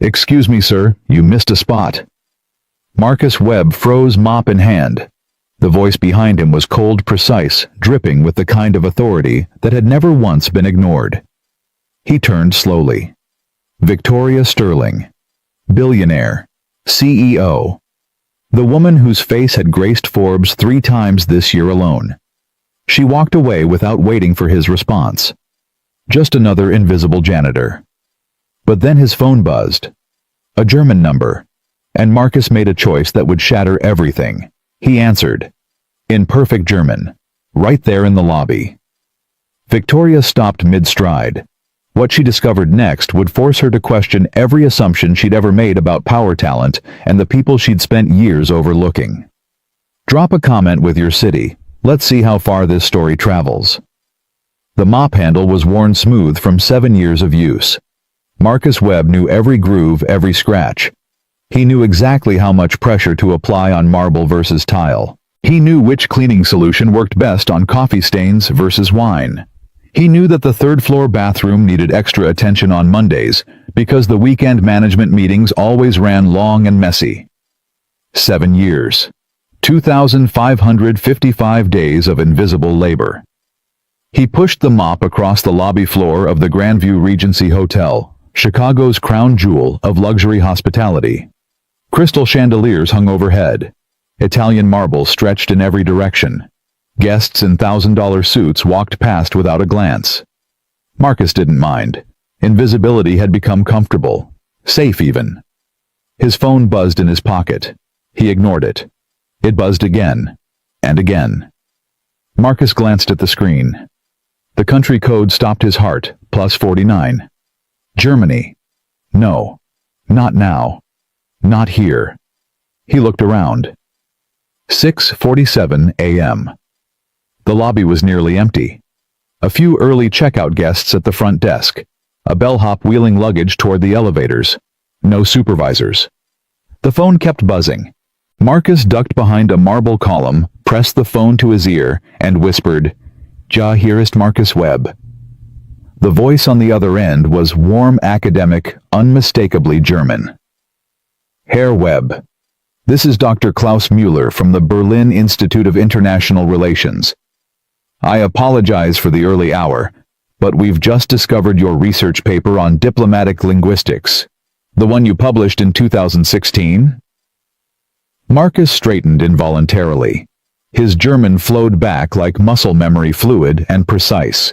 "Excuse me, sir, you missed a spot." Marcus Webb froze, mop in hand. The voice behind him was cold, precise, dripping with the kind of authority that had never once been ignored. He turned slowly. Victoria Sterling. Billionaire. CEO. The woman whose face had graced Forbes 3 times this year alone. She walked away without waiting for his response. Just another invisible janitor. But then his phone buzzed. A German number. And Marcus made a choice that would shatter everything. He answered. In perfect German. Right there in the lobby. Victoria stopped mid-stride. What she discovered next would force her to question every assumption she'd ever made about power talent and the people she'd spent years overlooking. Drop a comment with your city. Let's see how far this story travels. The mop handle was worn smooth from 7 years of use. Marcus Webb knew every groove, every scratch. He knew exactly how much pressure to apply on marble versus tile. He knew which cleaning solution worked best on coffee stains versus wine. He knew that the third-floor bathroom needed extra attention on Mondays because the weekend management meetings always ran long and messy. 7 years. 2,555 days of invisible labor. He pushed the mop across the lobby floor of the Grandview Regency Hotel, Chicago's crown jewel of luxury hospitality. Crystal chandeliers hung overhead. Italian marble stretched in every direction. Guests in $1,000 suits walked past without a glance. Marcus didn't mind. Invisibility had become comfortable. Safe even. His phone buzzed in his pocket. He ignored it. It buzzed again. And again. Marcus glanced at the screen. The country code stopped his heart, +49. Germany. No. Not now. Not here. He looked around. 6:47 a.m. The lobby was nearly empty. A few early checkout guests at the front desk. A bellhop wheeling luggage toward the elevators. No supervisors. The phone kept buzzing. Marcus ducked behind a marble column, pressed the phone to his ear, and whispered, "Ja, hier ist Marcus Webb." The voice on the other end was warm, academic, unmistakably German. "Herr Webb. This is Dr. Klaus Müller from the Berlin Institute of International Relations. I apologize for the early hour, but we've just discovered your research paper on diplomatic linguistics. The one you published in 2016? Marcus straightened involuntarily. His German flowed back like muscle memory, fluid and precise.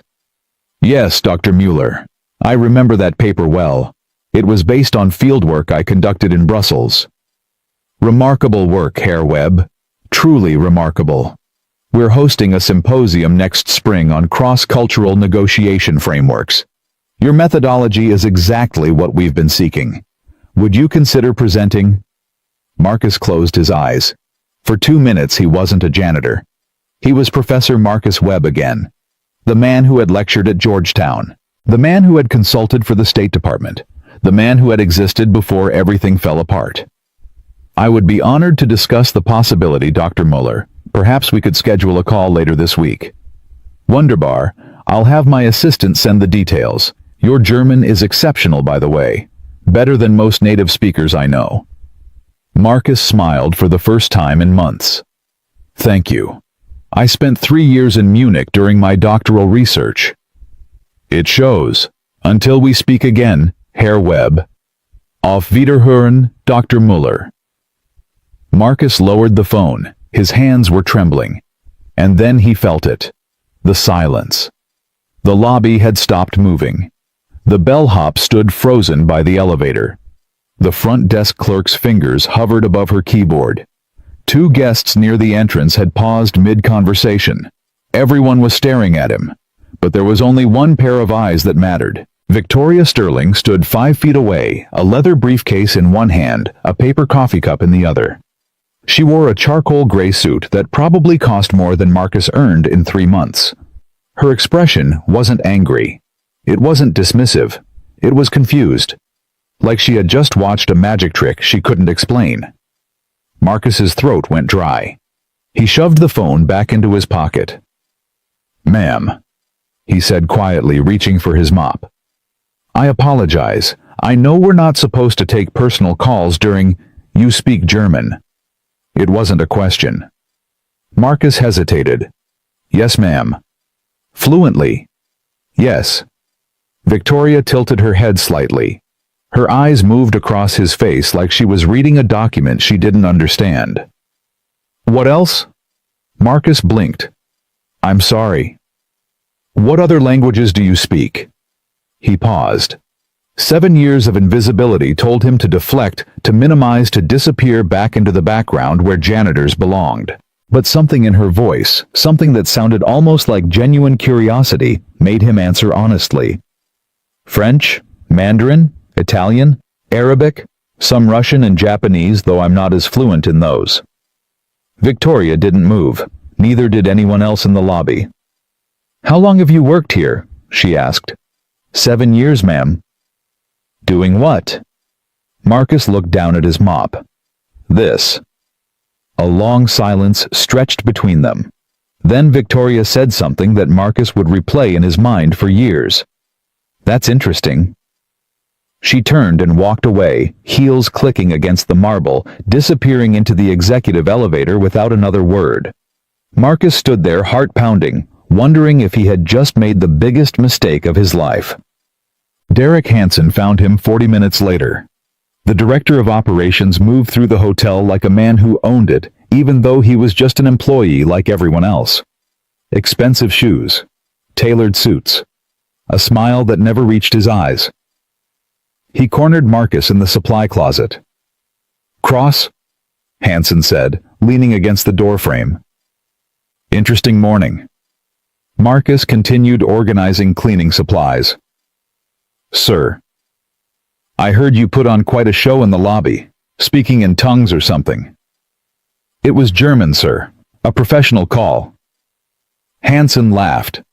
"Yes, Dr. Müller. I remember that paper well. It was based on fieldwork I conducted in Brussels." "Remarkable work, Herr Webb. Truly remarkable. We're hosting a symposium next spring on cross-cultural negotiation frameworks. Your methodology is exactly what we've been seeking. Would you consider presenting?" Marcus closed his eyes. For 2 minutes he wasn't a janitor. He was Professor Marcus Webb again. The man who had lectured at Georgetown. The man who had consulted for the State Department. The man who had existed before everything fell apart. "I would be honored to discuss the possibility, Dr. Müller. Perhaps we could schedule a call later this week." "Wunderbar. I'll have my assistant send the details. Your German is exceptional, by the way. Better than most native speakers I know." Marcus smiled for the first time in months. "Thank you. I spent 3 years in Munich during my doctoral research." "It shows. Until we speak again, Herr Webb. Auf Wiederhören, Dr. Müller." Marcus lowered the phone. His hands were trembling. And then he felt it. The silence. The lobby had stopped moving. The bellhop stood frozen by the elevator. The front desk clerk's fingers hovered above her keyboard. 2 guests near the entrance had paused mid-conversation. Everyone was staring at him. But there was only one pair of eyes that mattered. Victoria Sterling stood 5 feet away, a leather briefcase in one hand, a paper coffee cup in the other. She wore a charcoal gray suit that probably cost more than Marcus earned in 3 months. Her expression wasn't angry. It wasn't dismissive. It was confused. Like she had just watched a magic trick she couldn't explain. Marcus's throat went dry. He shoved the phone back into his pocket. "Ma'am," he said quietly, reaching for his mop. "I apologize. I know we're not supposed to take personal calls during "You speak German." It wasn't a question. Marcus hesitated. "Yes, ma'am." "Fluently?" "Yes." Victoria tilted her head slightly. Her eyes moved across his face like she was reading a document she didn't understand. "What else?" Marcus blinked. "I'm sorry." "What other languages do you speak?" He paused. 7 years of invisibility told him to deflect, to minimize, to disappear back into the background where janitors belonged. But something in her voice, something that sounded almost like genuine curiosity, made him answer honestly. "French, Mandarin, Italian, Arabic, some Russian and Japanese, though I'm not as fluent in those." Victoria didn't move. Neither did anyone else in the lobby. "How long have you worked here?" she asked. 7 years, ma'am." "Doing what?" Marcus looked down at his mop. "This." A long silence stretched between them. Then Victoria said something that Marcus would replay in his mind for years. "That's interesting." She turned and walked away, heels clicking against the marble, disappearing into the executive elevator without another word. Marcus stood there, heart pounding, wondering if he had just made the biggest mistake of his life. Derek Hansen found him 40 minutes later. The director of operations moved through the hotel like a man who owned it, even though he was just an employee like everyone else. Expensive shoes, tailored suits, a smile that never reached his eyes. He cornered Marcus in the supply closet. "Cross?" Hansen said, leaning against the doorframe. "Interesting morning." Marcus continued organizing cleaning supplies. "Sir, I heard you put on quite a show in the lobby, speaking in tongues or something." "It was German, sir. A professional call." Hansen laughed.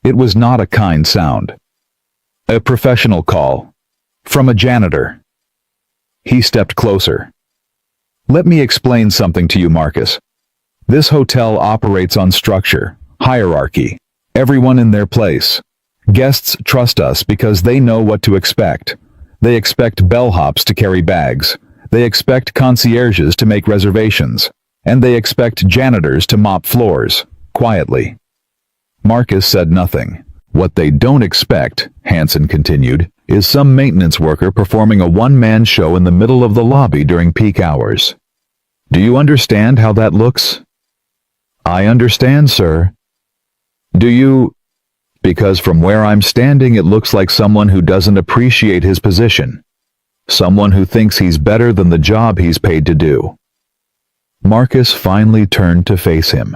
It was not a kind sound. "A professional call. From a janitor." He stepped closer. "Let me explain something to you, Marcus. This hotel operates on structure, hierarchy. Everyone in their place. Guests trust us because they know what to expect. They expect bellhops to carry bags. They expect concierges to make reservations. And they expect janitors to mop floors, quietly." Marcus said nothing. "What they don't expect," Hansen continued, "is some maintenance worker performing a one-man show in the middle of the lobby during peak hours. Do you understand how that looks?" "I understand, sir." "Do you?" "Because from where I'm standing it looks like someone who doesn't appreciate his position. Someone who thinks he's better than the job he's paid to do." Marcus finally turned to face him.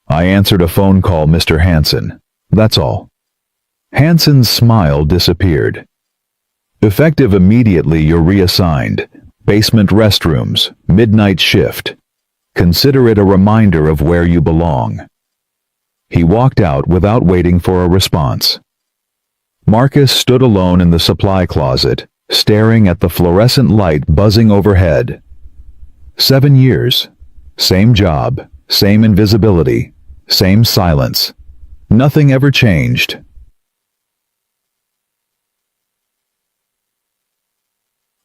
"I answered a phone call, Mr. Hansen. That's all." Hansen's smile disappeared. "Effective immediately, you're reassigned. Basement restrooms, midnight shift. Consider it a reminder of where you belong." He walked out without waiting for a response. Marcus stood alone in the supply closet, staring at the fluorescent light buzzing overhead. 7 years. Same job, same invisibility, same silence. Nothing ever changed.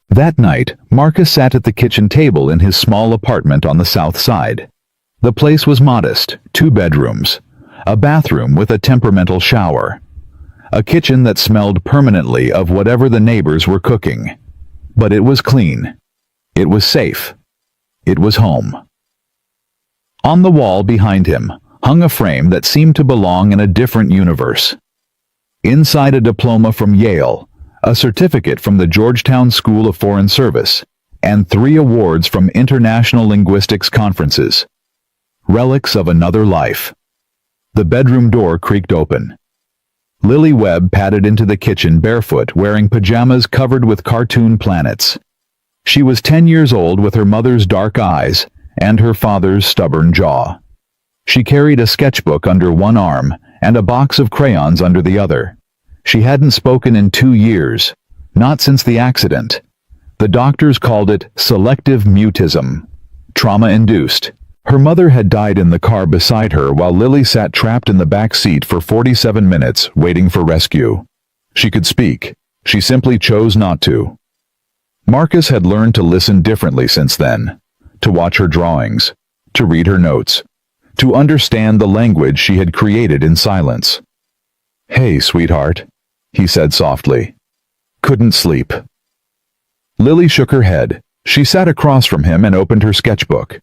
That night, Marcus sat at the kitchen table in his small apartment on the south side. The place was modest, 2 bedrooms, a bathroom with a temperamental shower, a kitchen that smelled permanently of whatever the neighbors were cooking. But it was clean. It was safe. It was home. On the wall behind him hung a frame that seemed to belong in a different universe. Inside, a diploma from Yale, a certificate from the Georgetown School of Foreign Service, and 3 awards from international linguistics conferences. Relics of another life. The bedroom door creaked open. Lily Webb padded into the kitchen barefoot, wearing pajamas covered with cartoon planets. She was 10 years old, with her mother's dark eyes and her father's stubborn jaw. She carried a sketchbook under one arm and a box of crayons under the other. She hadn't spoken in 2 years, not since the accident. The doctors called it selective mutism, trauma-induced. Her mother had died in the car beside her while Lily sat trapped in the back seat for 47 minutes waiting for rescue. She could speak, She simply chose not to. Marcus had learned to listen differently since then, to watch her drawings, to read her notes, to understand the language she had created in silence. "Hey, sweetheart," he said softly. "Couldn't sleep." Lily shook her head. She sat across from him and opened her sketchbook.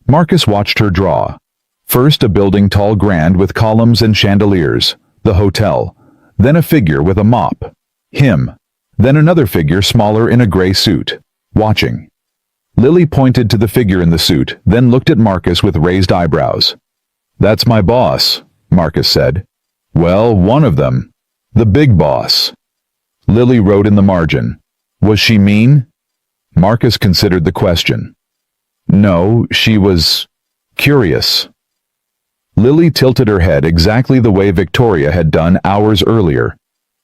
Marcus watched her draw. First a building tall grand with columns and chandeliers, the hotel, then a figure with a mop, him, then another figure smaller in a gray suit, watching. Lily pointed to the figure in the suit, then looked at Marcus with raised eyebrows. "That's my boss," Marcus said. "Well, one of them. The big boss." Lily wrote in the margin. "Was she mean?" Marcus considered the question. "No, she was curious." Lily tilted her head exactly the way Victoria had done hours earlier.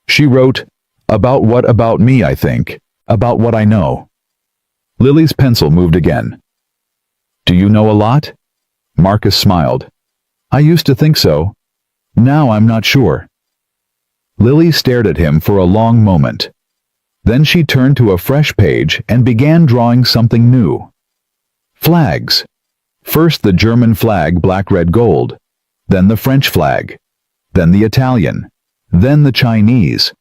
She wrote, "About what about me, I think. About what I know." Lily's pencil moved again. "Do you know a lot?" Marcus smiled. "I used to think so. Now I'm not sure." Lily stared at him for a long moment. Then she turned to a fresh page and began drawing something new. Flags. First the German flag, black, red, gold. Then the French flag. Then the Italian. Then the Chinese.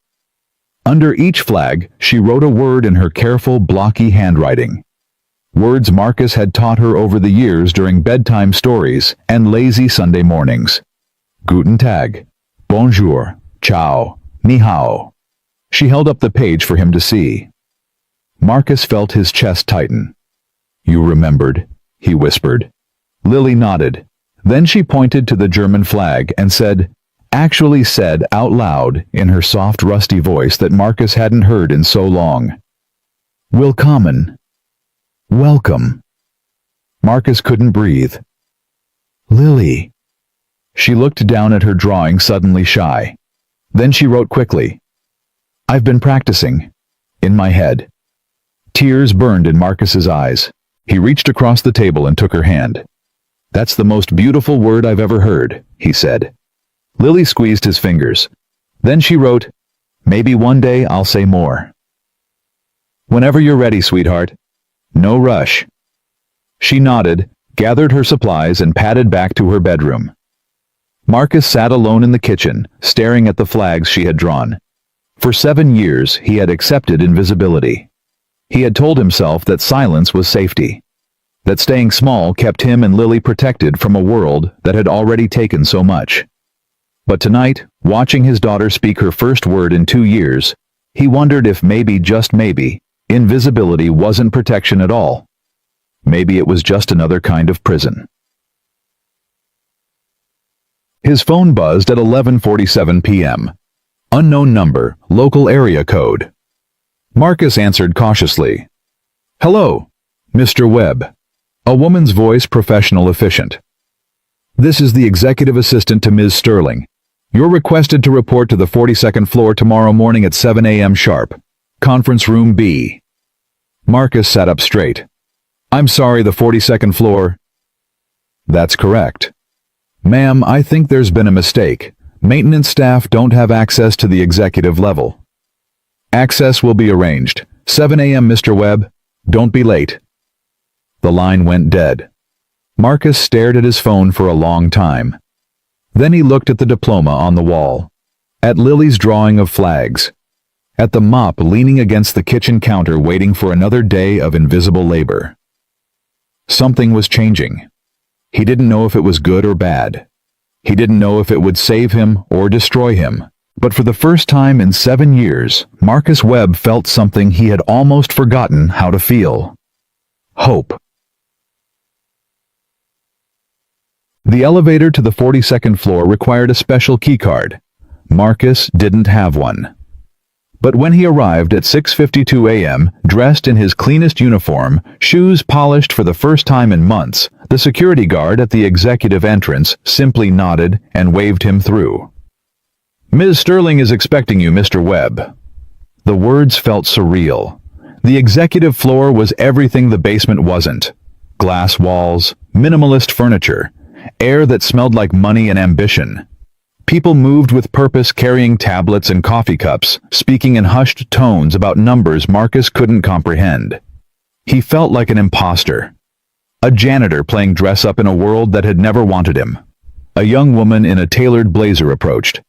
Under each flag, she wrote a word in her careful, blocky handwriting. Words Marcus had taught her over the years during bedtime stories and lazy Sunday mornings. Guten Tag. Bonjour. Ciao. Ni hao. She held up the page for him to see. Marcus felt his chest tighten. "You remembered," he whispered. Lily nodded. Then she pointed to the German flag and actually said out loud in her soft, rusty voice that Marcus hadn't heard in so long. "Willkommen." Welcome. Marcus couldn't breathe. "Lily." She looked down at her drawing, suddenly shy. Then she wrote quickly. "I've been practicing." In my head. Tears burned in Marcus's eyes. He reached across the table and took her hand. "That's the most beautiful word I've ever heard," he said. Lily squeezed his fingers. Then she wrote, "Maybe one day I'll say more." "Whenever you're ready, sweetheart. No rush." She nodded, gathered her supplies, and padded back to her bedroom. Marcus sat alone in the kitchen, staring at the flags she had drawn. For 7 years, he had accepted invisibility. He had told himself that silence was safety, that staying small kept him and Lily protected from a world that had already taken so much. But tonight, watching his daughter speak her first word in 2 years, he wondered if maybe, just maybe, invisibility wasn't protection at all. Maybe it was just another kind of prison. His phone buzzed at 11:47 p.m. Unknown number, local area code. Marcus answered cautiously. "Hello, Mr. Webb." A woman's voice, professional, efficient. "This is the executive assistant to Ms. Sterling. You're requested to report to the 42nd floor tomorrow morning at 7 a.m. sharp. Conference room B." Marcus sat up straight. "I'm sorry, the 42nd floor." "That's correct." "Ma'am, I think there's been a mistake. Maintenance staff don't have access to the executive level." "Access will be arranged. 7 a.m. Mr. Webb. Don't be late." The line went dead. Marcus stared at his phone for a long time. Then he looked at the diploma on the wall, at Lily's drawing of flags, at the mop leaning against the kitchen counter waiting for another day of invisible labor. Something was changing. He didn't know if it was good or bad. He didn't know if it would save him or destroy him. But for the first time in 7 years, Marcus Webb felt something he had almost forgotten how to feel. Hope. The elevator to the 42nd floor required a special keycard. Marcus didn't have one. But when he arrived at 6:52 a.m., dressed in his cleanest uniform, shoes polished for the first time in months, the security guard at the executive entrance simply nodded and waved him through. "Ms. Sterling is expecting you, Mr. Webb." The words felt surreal. The executive floor was everything the basement wasn't. Glass walls, minimalist furniture, air that smelled like money and ambition. People moved with purpose, carrying tablets and coffee cups, speaking in hushed tones about numbers Marcus couldn't comprehend. He felt like an imposter. A janitor playing dress-up in a world that had never wanted him. A young woman in a tailored blazer approached.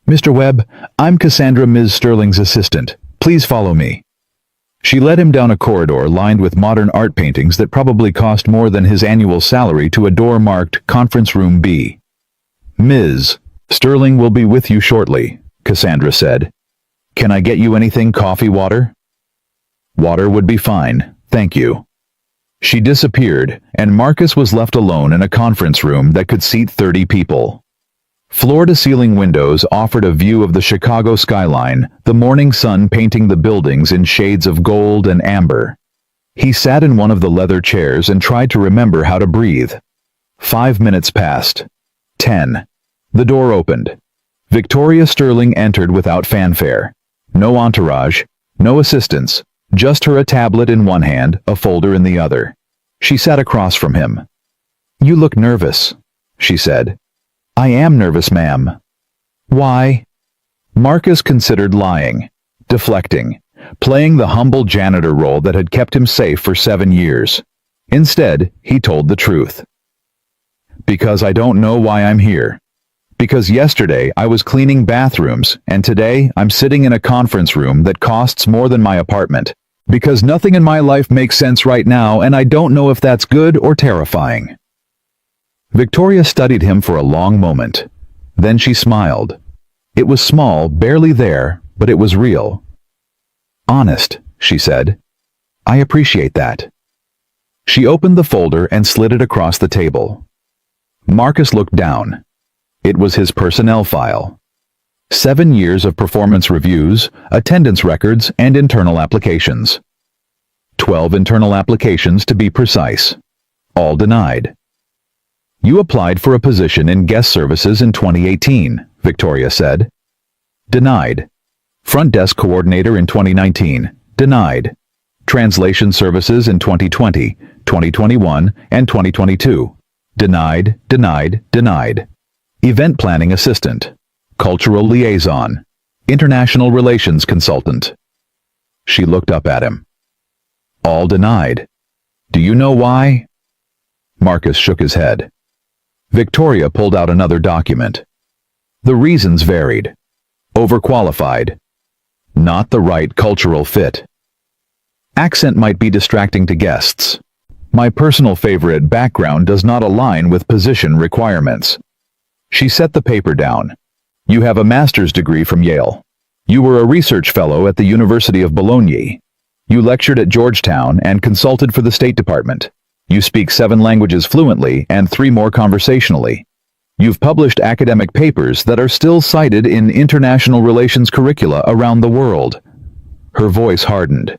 "Mr. Webb, I'm Cassandra, Ms. Sterling's assistant. Please follow me." She led him down a corridor lined with modern art paintings that probably cost more than his annual salary to a door marked Conference Room B. "Ms. Sterling will be with you shortly," Cassandra said. "Can I get you anything, coffee, water?" "Water would be fine, thank you." She disappeared, and Marcus was left alone in a conference room that could seat 30 people. Floor-to-ceiling windows offered a view of the Chicago skyline, the morning sun painting the buildings in shades of gold and amber. He sat in one of the leather chairs and tried to remember how to breathe. 5 minutes passed. 10. The door opened. Victoria Sterling entered without fanfare. No entourage, no assistants, just her, a tablet in one hand, a folder in the other. She sat across from him. "You look nervous," she said. "I am nervous, ma'am." "Why?" Marcus considered lying, deflecting, playing the humble janitor role that had kept him safe for 7 years. Instead, he told the truth. "Because I don't know why I'm here. Because yesterday I was cleaning bathrooms, and today I'm sitting in a conference room that costs more than my apartment. Because nothing in my life makes sense right now, and I don't know if that's good or terrifying." Victoria studied him for a long moment. Then she smiled. It was small, barely there, but it was real. "Honest," she said. "I appreciate that." She opened the folder and slid it across the table. Marcus looked down. It was his personnel file. 7 years of performance reviews, attendance records, and internal applications. 12 internal applications to be precise. All denied. "You applied for a position in guest services in 2018, Victoria said. Denied. Front desk coordinator in 2019, denied. Translation services in 2020, 2021, and 2022, denied, denied, denied. Event planning assistant, cultural liaison, international relations consultant." She looked up at him. "All denied. Do you know why?" Marcus shook his head. Victoria pulled out another document. The reasons varied. Overqualified. Not the right cultural fit. Accent might be distracting to guests. My personal favorite background does not align with position requirements. She set the paper down. You have a master's degree from Yale. You were a research fellow at the University of Bologna. You lectured at Georgetown and consulted for the State Department. You speak 7 languages fluently and 3 more conversationally. You've published academic papers that are still cited in international relations curricula around the world. Her voice hardened.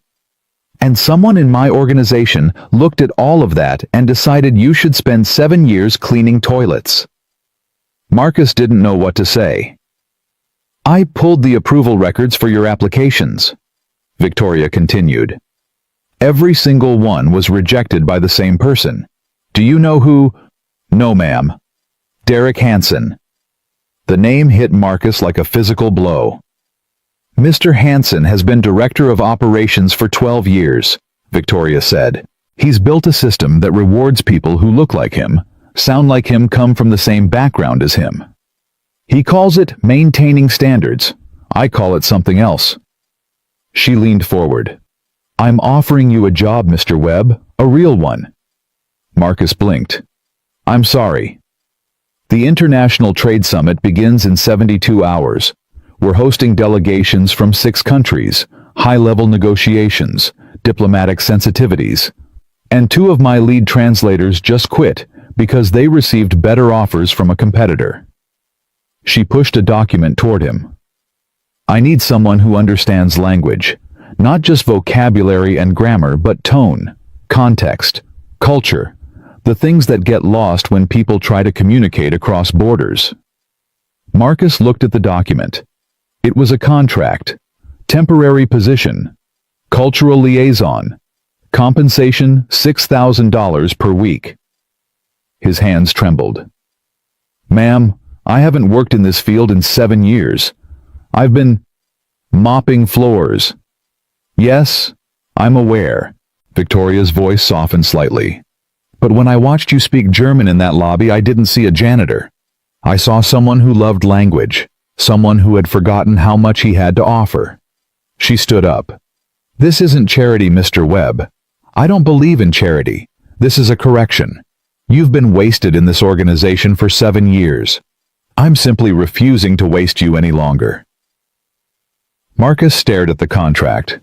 And someone in my organization looked at all of that and decided you should spend 7 years cleaning toilets. Marcus didn't know what to say. I pulled the approval records for your applications, Victoria continued. Every single one was rejected by the same person. Do you know who? No, ma'am. Derek Hansen. The name hit Marcus like a physical blow. Mr. Hansen has been director of operations for 12 years, Victoria said. He's built a system that rewards people who look like him, sound like him, come from the same background as him. He calls it maintaining standards. I call it something else. She leaned forward. I'm offering you a job, Mr. Webb, a real one. Marcus blinked. I'm sorry. The International Trade Summit begins in 72 hours. We're hosting delegations from 6 countries, high-level negotiations, diplomatic sensitivities. And 2 of my lead translators just quit because they received better offers from a competitor. She pushed a document toward him. I need someone who understands language, not just vocabulary and grammar, but tone, context, culture, the things that get lost when people try to communicate across borders. Marcus looked at the document. It was a contract, temporary position, cultural liaison, compensation $6,000 per week. His hands trembled. Ma'am, I haven't worked in this field in 7 years. I've been mopping floors. Yes, I'm aware. Victoria's voice softened slightly. But when I watched you speak German in that lobby, I didn't see a janitor. I saw someone who loved language, someone who had forgotten how much he had to offer. She stood up. This isn't charity, Mr. Webb. I don't believe in charity. This is a correction. You've been wasted in this organization for 7 years. I'm simply refusing to waste you any longer. Marcus stared at the contract.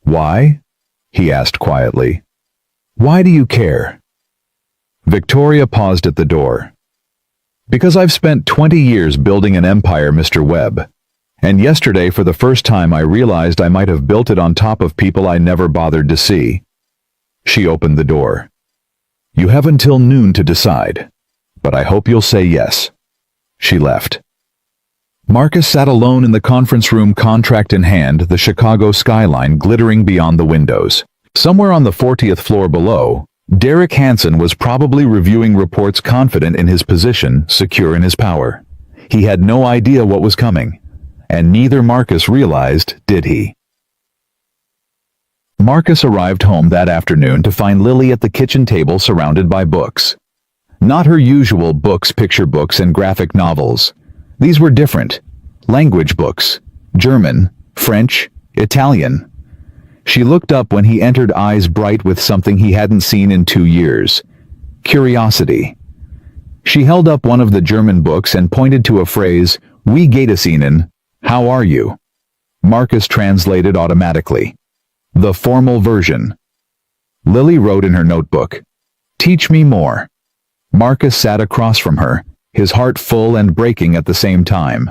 Why? He asked quietly. Why do you care? Victoria paused at the door. Because I've spent 20 years building an empire, Mr. Webb. And yesterday, for the first time, I realized I might have built it on top of people I never bothered to see. She opened the door. You have until noon to decide, but I hope you'll say yes. She left. Marcus sat alone in the conference room, contract in hand, the Chicago skyline glittering beyond the windows. Somewhere on the 40th floor below, Derek Hansen was probably reviewing reports, confident in his position, secure in his power. He had no idea what was coming, and neither Marcus realized, did he? Marcus arrived home that afternoon to find Lily at the kitchen table surrounded by books. Not her usual books, picture books and graphic novels. These were different. Language books. German, French, Italian. She looked up when he entered, eyes bright with something he hadn't seen in 2 years. Curiosity. She held up one of the German books and pointed to a phrase, Wie geht es Ihnen? How are you? Marcus translated automatically. The formal version. Lily wrote in her notebook, Teach me more. Marcus sat across from her, his heart full and breaking at the same time.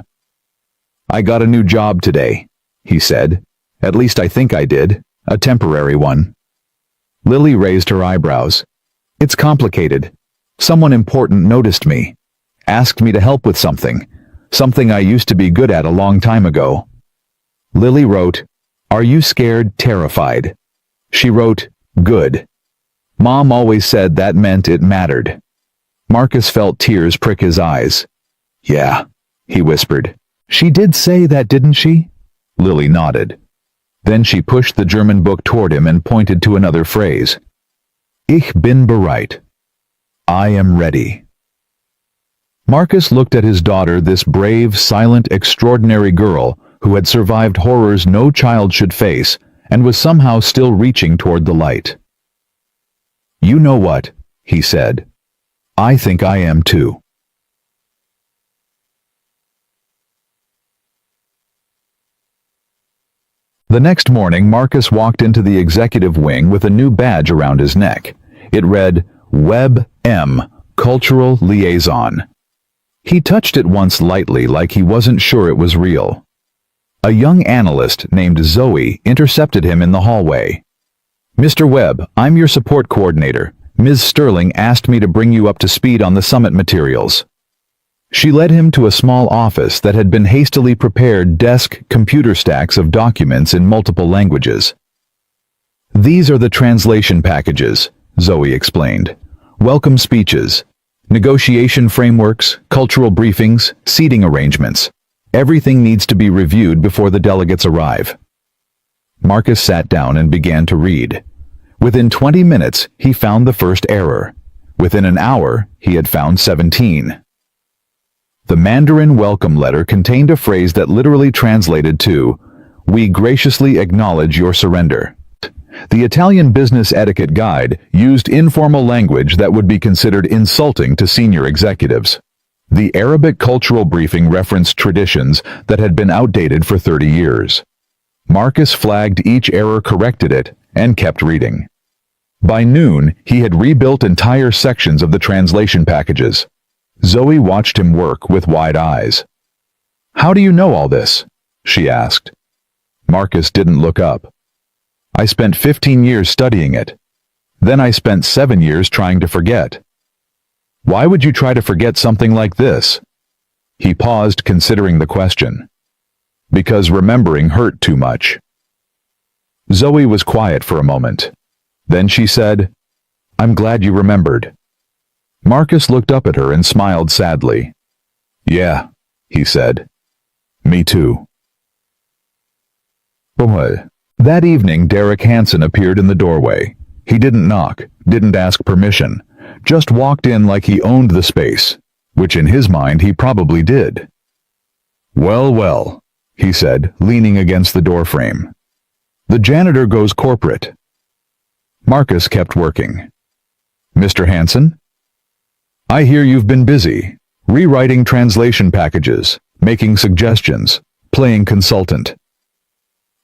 I got a new job today, he said. At least I think I did, a temporary one. Lily raised her eyebrows. It's complicated. Someone important noticed me, asked me to help with something I used to be good at a long time ago. Lily wrote, Are you scared, terrified? She wrote, Good. Mom always said that meant it mattered. Marcus felt tears prick his eyes. Yeah, he whispered. She did say that, didn't she? Lily nodded. Then she pushed the German book toward him and pointed to another phrase. Ich bin bereit. I am ready. Marcus looked at his daughter, this brave, silent, extraordinary girl who had survived horrors no child should face and was somehow still reaching toward the light. You know what? He said. I think I am too. The next morning, Marcus walked into the executive wing with a new badge around his neck. It read, Webb M, Cultural Liaison. He touched it once lightly, like he wasn't sure it was real. A young analyst named Zoe intercepted him in the hallway. Mr. Webb, I'm your support coordinator. Ms. Sterling asked me to bring you up to speed on the summit materials. She led him to a small office that had been hastily prepared, desk, computer stacks of documents in multiple languages. These are the translation packages, Zoe explained. Welcome speeches, negotiation frameworks, cultural briefings, seating arrangements. Everything needs to be reviewed before the delegates arrive. Marcus sat down and began to read. Within 20 minutes, he found the first error. Within an hour, he had found 17. The Mandarin welcome letter contained a phrase that literally translated to, We graciously acknowledge your surrender. The Italian business etiquette guide used informal language that would be considered insulting to senior executives. The Arabic cultural briefing referenced traditions that had been outdated for 30 years. Marcus flagged each error, corrected it, and kept reading. By noon, he had rebuilt entire sections of the translation packages. Zoe watched him work with wide eyes. How do you know all this? She asked. Marcus didn't look up. I spent 15 years studying it. Then I spent 7 years trying to forget. Why would you try to forget something like this? He paused, considering the question. Because remembering hurt too much. Zoe was quiet for a moment. Then she said, I'm glad you remembered. Marcus looked up at her and smiled sadly. Yeah, he said. Me too. Boy. That evening, Derek Hansen appeared in the doorway. He didn't knock, didn't ask permission, just walked in like he owned the space, which in his mind he probably did. Well, well, he said, leaning against the doorframe. The janitor goes corporate. Marcus kept working. Mr. Hansen? I hear you've been busy, rewriting translation packages, making suggestions, playing consultant.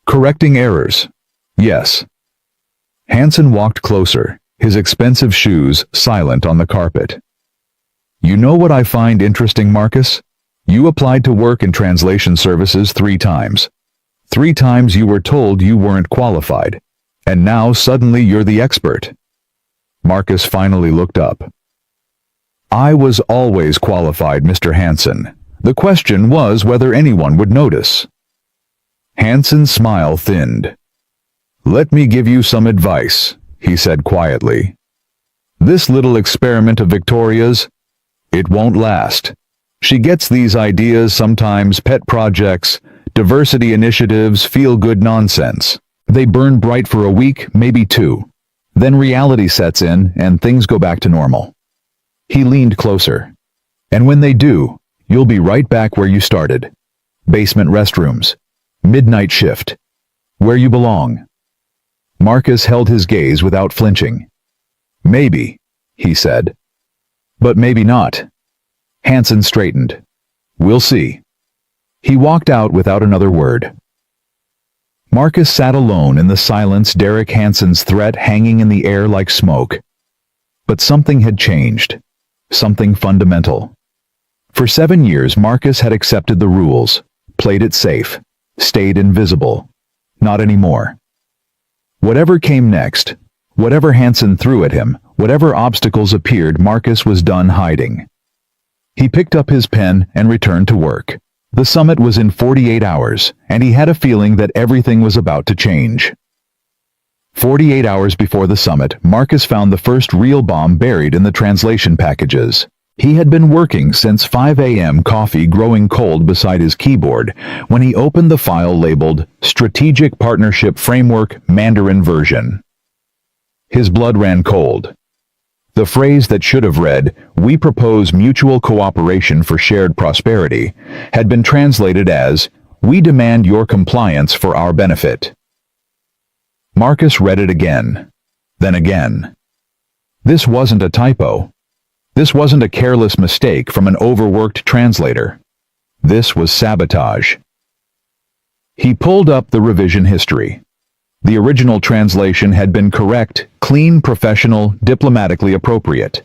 Correcting errors. Yes. Hansen walked closer, his expensive shoes silent on the carpet. You know what I find interesting, Marcus? You applied to work in translation services 3 times. 3 times you were told you weren't qualified, and now suddenly you're the expert. Marcus finally looked up. I was always qualified, Mr. Hansen. The question was whether anyone would notice. Hansen's smile thinned. Let me give you some advice, he said quietly. This little experiment of Victoria's, it won't last. She gets these ideas, sometimes pet projects, diversity initiatives, feel-good nonsense. They burn bright for a week, maybe 2. Then reality sets in and things go back to normal. He leaned closer. And when they do, you'll be right back where you started. Basement restrooms. Midnight shift. Where you belong. Marcus held his gaze without flinching. Maybe, he said. But maybe not. Hansen straightened. We'll see. He walked out without another word. Marcus sat alone in the silence, Derek Hansen's threat hanging in the air like smoke. But something had changed. Something fundamental. For 7 years, Marcus had accepted the rules, played it safe, stayed invisible. Not anymore. Whatever came next, whatever Hansen threw at him, whatever obstacles appeared, Marcus was done hiding. He picked up his pen and returned to work. The summit was in 48 hours, and he had a feeling that everything was about to change. 48 hours before the summit, Marcus found the first real bomb buried in the translation packages. He had been working since 5 a.m., coffee growing cold beside his keyboard, when he opened the file labeled Strategic Partnership Framework Mandarin Version. His blood ran cold. The phrase that should have read, "We propose mutual cooperation for shared prosperity," had been translated as, "We demand your compliance for our benefit." Marcus read it again, then again. This wasn't a typo. This wasn't a careless mistake from an overworked translator. This was sabotage. He pulled up the revision history. The original translation had been correct, clean, professional, diplomatically appropriate.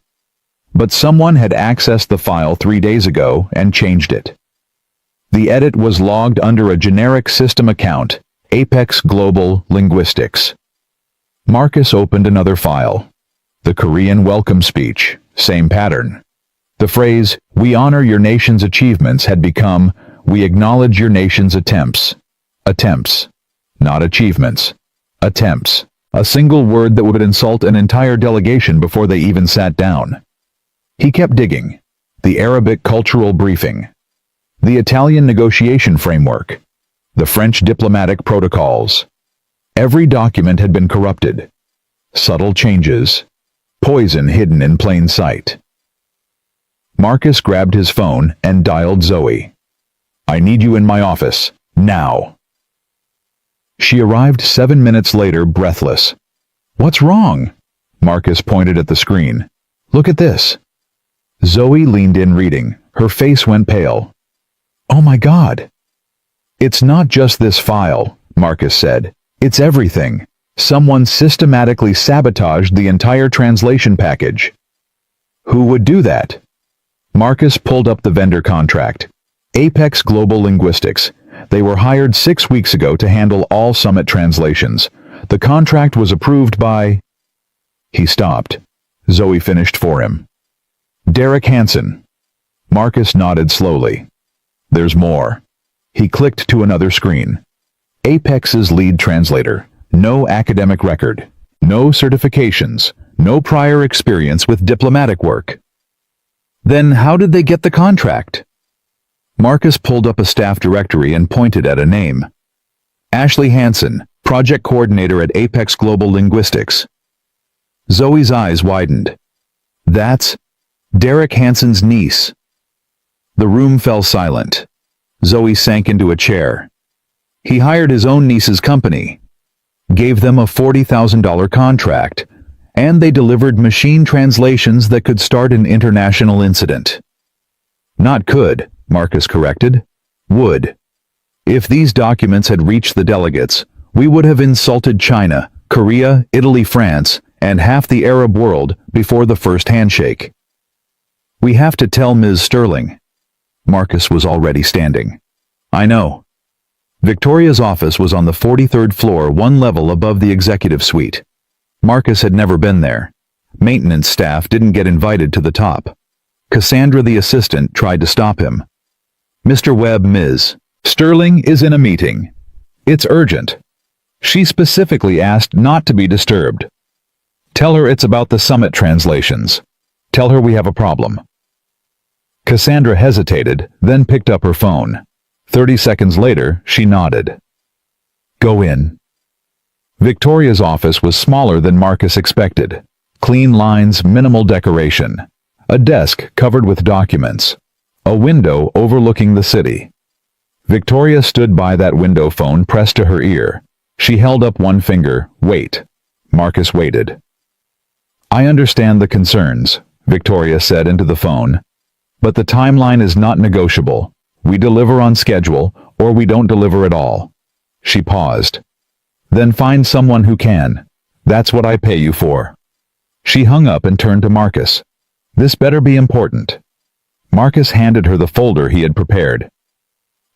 But someone had accessed the file 3 days ago and changed it. The edit was logged under a generic system account, Apex Global Linguistics. Marcus opened another file. The Korean welcome speech, same pattern. The phrase, "We honor your nation's achievements," had become, "We acknowledge your nation's attempts." Attempts. Not achievements. Attempts. A single word that would insult an entire delegation before they even sat down. He kept digging. The Arabic cultural briefing. The Italian negotiation framework. The French diplomatic protocols. Every document had been corrupted. Subtle changes. Poison hidden in plain sight. Marcus grabbed his phone and dialed Zoe. "I need you in my office, now." She arrived 7 minutes later, breathless. "What's wrong?" Marcus pointed at the screen. "Look at this." Zoe leaned in reading. Her face went pale. "Oh my God." "It's not just this file," Marcus said. "It's everything. Someone systematically sabotaged the entire translation package." "Who would do that?" Marcus pulled up the vendor contract. Apex Global Linguistics. They were hired 6 weeks ago to handle all summit translations. The contract was approved by... He stopped. Zoe finished for him. "Derek Hansen." Marcus nodded slowly. "There's more." He clicked to another screen. Apex's lead translator. No academic record. No certifications. No prior experience with diplomatic work. Then how did they get the contract? Marcus pulled up a staff directory and pointed at a name. Ashley Hansen, project coordinator at Apex Global Linguistics. Zoe's eyes widened. That's Derek Hansen's niece. The room fell silent. Zoe sank into a chair. He hired his own niece's company, gave them a $40,000 contract, and they delivered machine translations that could start an international incident. Not could, Marcus corrected. Would. If these documents had reached the delegates, we would have insulted China, Korea, Italy, France, and half the Arab world before the first handshake. We have to tell Ms. Sterling. Marcus was already standing. I know. Victoria's office was on the 43rd floor, one level above the executive suite. Marcus had never been there. Maintenance staff didn't get invited to the top. Cassandra, the assistant, tried to stop him. Mr. Webb, Ms. Sterling is in a meeting. It's urgent. She specifically asked not to be disturbed. Tell her it's about the summit translations. Tell her we have a problem. Cassandra hesitated, then picked up her phone. 30 seconds later, she nodded. Go in. Victoria's office was smaller than Marcus expected. Clean lines, minimal decoration. A desk covered with documents. A window overlooking the city. Victoria stood by that window, phone pressed to her ear. She held up one finger. Wait. Marcus waited. I understand the concerns, Victoria said into the phone. But the timeline is not negotiable. We deliver on schedule, or we don't deliver at all. She paused. Then find someone who can. That's what I pay you for. She hung up and turned to Marcus. This better be important. Marcus handed her the folder he had prepared.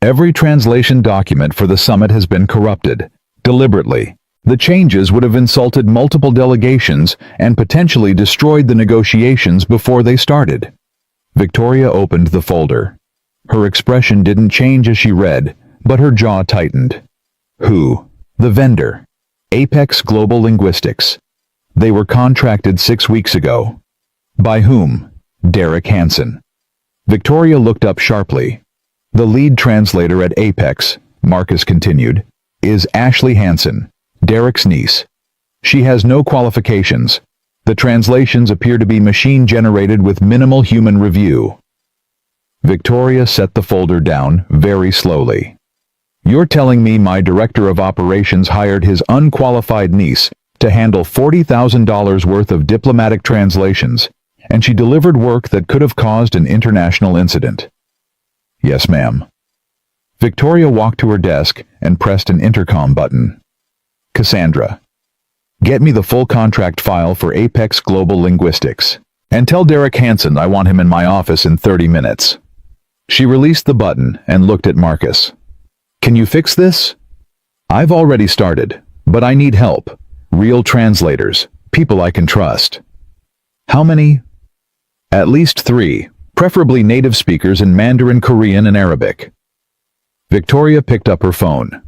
Every translation document for the summit has been corrupted, deliberately. The changes would have insulted multiple delegations and potentially destroyed the negotiations before they started. Victoria opened the folder. Her expression didn't change as she read, but her jaw tightened. Who? The vendor. Apex Global Linguistics. They were contracted 6 weeks ago. By whom? Derek Hansen. Victoria looked up sharply. The lead translator at Apex, Marcus continued, is Ashley Hansen, Derek's niece. She has no qualifications. The translations appear to be machine-generated with minimal human review. Victoria set the folder down very slowly. You're telling me my director of operations hired his unqualified niece to handle $40,000 worth of diplomatic translations, and she delivered work that could have caused an international incident? Yes, ma'am. Victoria walked to her desk and pressed an intercom button. Cassandra, get me the full contract file for Apex Global Linguistics, and tell Derek Hansen I want him in my office in 30 minutes. She released the button and looked at Marcus. Can you fix this? I've already started, but I need help. Real translators, people I can trust. How many? At least 3, preferably native speakers in Mandarin, Korean, and Arabic. Victoria picked up her phone.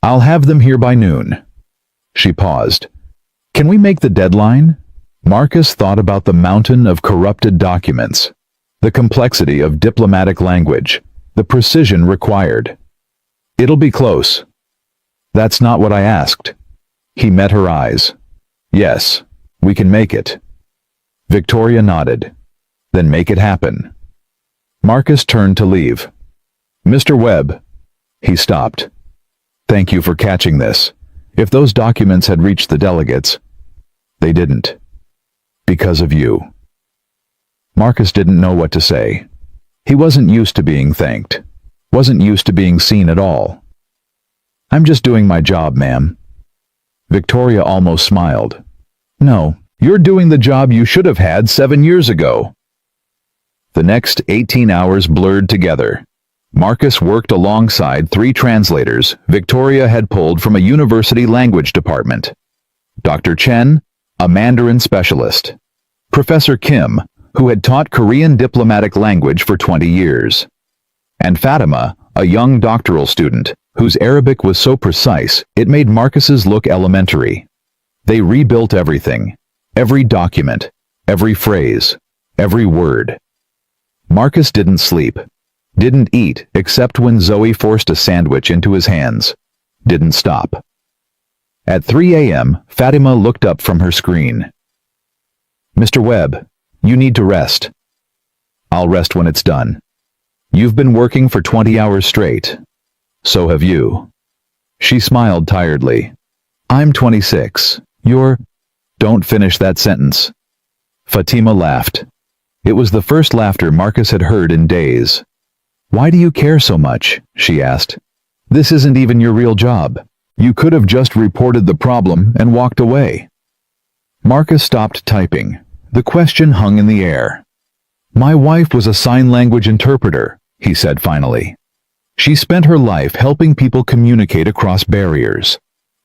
I'll have them here by noon. She paused. Can we make the deadline? Marcus thought about the mountain of corrupted documents, the complexity of diplomatic language, the precision required. It'll be close. That's not what I asked. He met her eyes. Yes, we can make it. Victoria nodded. Then make it happen. Marcus turned to leave. Mr. Webb. He stopped. Thank you for catching this. If those documents had reached the delegates, they didn't. Because of you. Marcus didn't know what to say. He wasn't used to being thanked. Wasn't used to being seen at all. I'm just doing my job, ma'am. Victoria almost smiled. No, you're doing the job you should have had 7 years ago. The next 18 hours blurred together. Marcus worked alongside 3 translators Victoria had pulled from a university language department. Dr. Chen, a Mandarin specialist. Professor Kim, who had taught Korean diplomatic language for 20 years. And Fatima, a young doctoral student, whose Arabic was so precise it made Marcus's look elementary. They rebuilt everything. Every document, every phrase, every word. Marcus didn't sleep. Didn't eat except when Zoe forced a sandwich into his hands. Didn't stop. At 3 a.m., Fatima looked up from her screen. "Mr. Webb, you need to rest." "I'll rest when it's done. You've been working for 20 hours straight. So have you." She smiled tiredly. "I'm 26. You're—" "Don't finish that sentence." Fatima laughed. It was the first laughter Marcus had heard in days. "Why do you care so much?" she asked. "This isn't even your real job. You could have just reported the problem and walked away." Marcus stopped typing. The question hung in the air. "My wife was a sign language interpreter," he said finally. "She spent her life helping people communicate across barriers.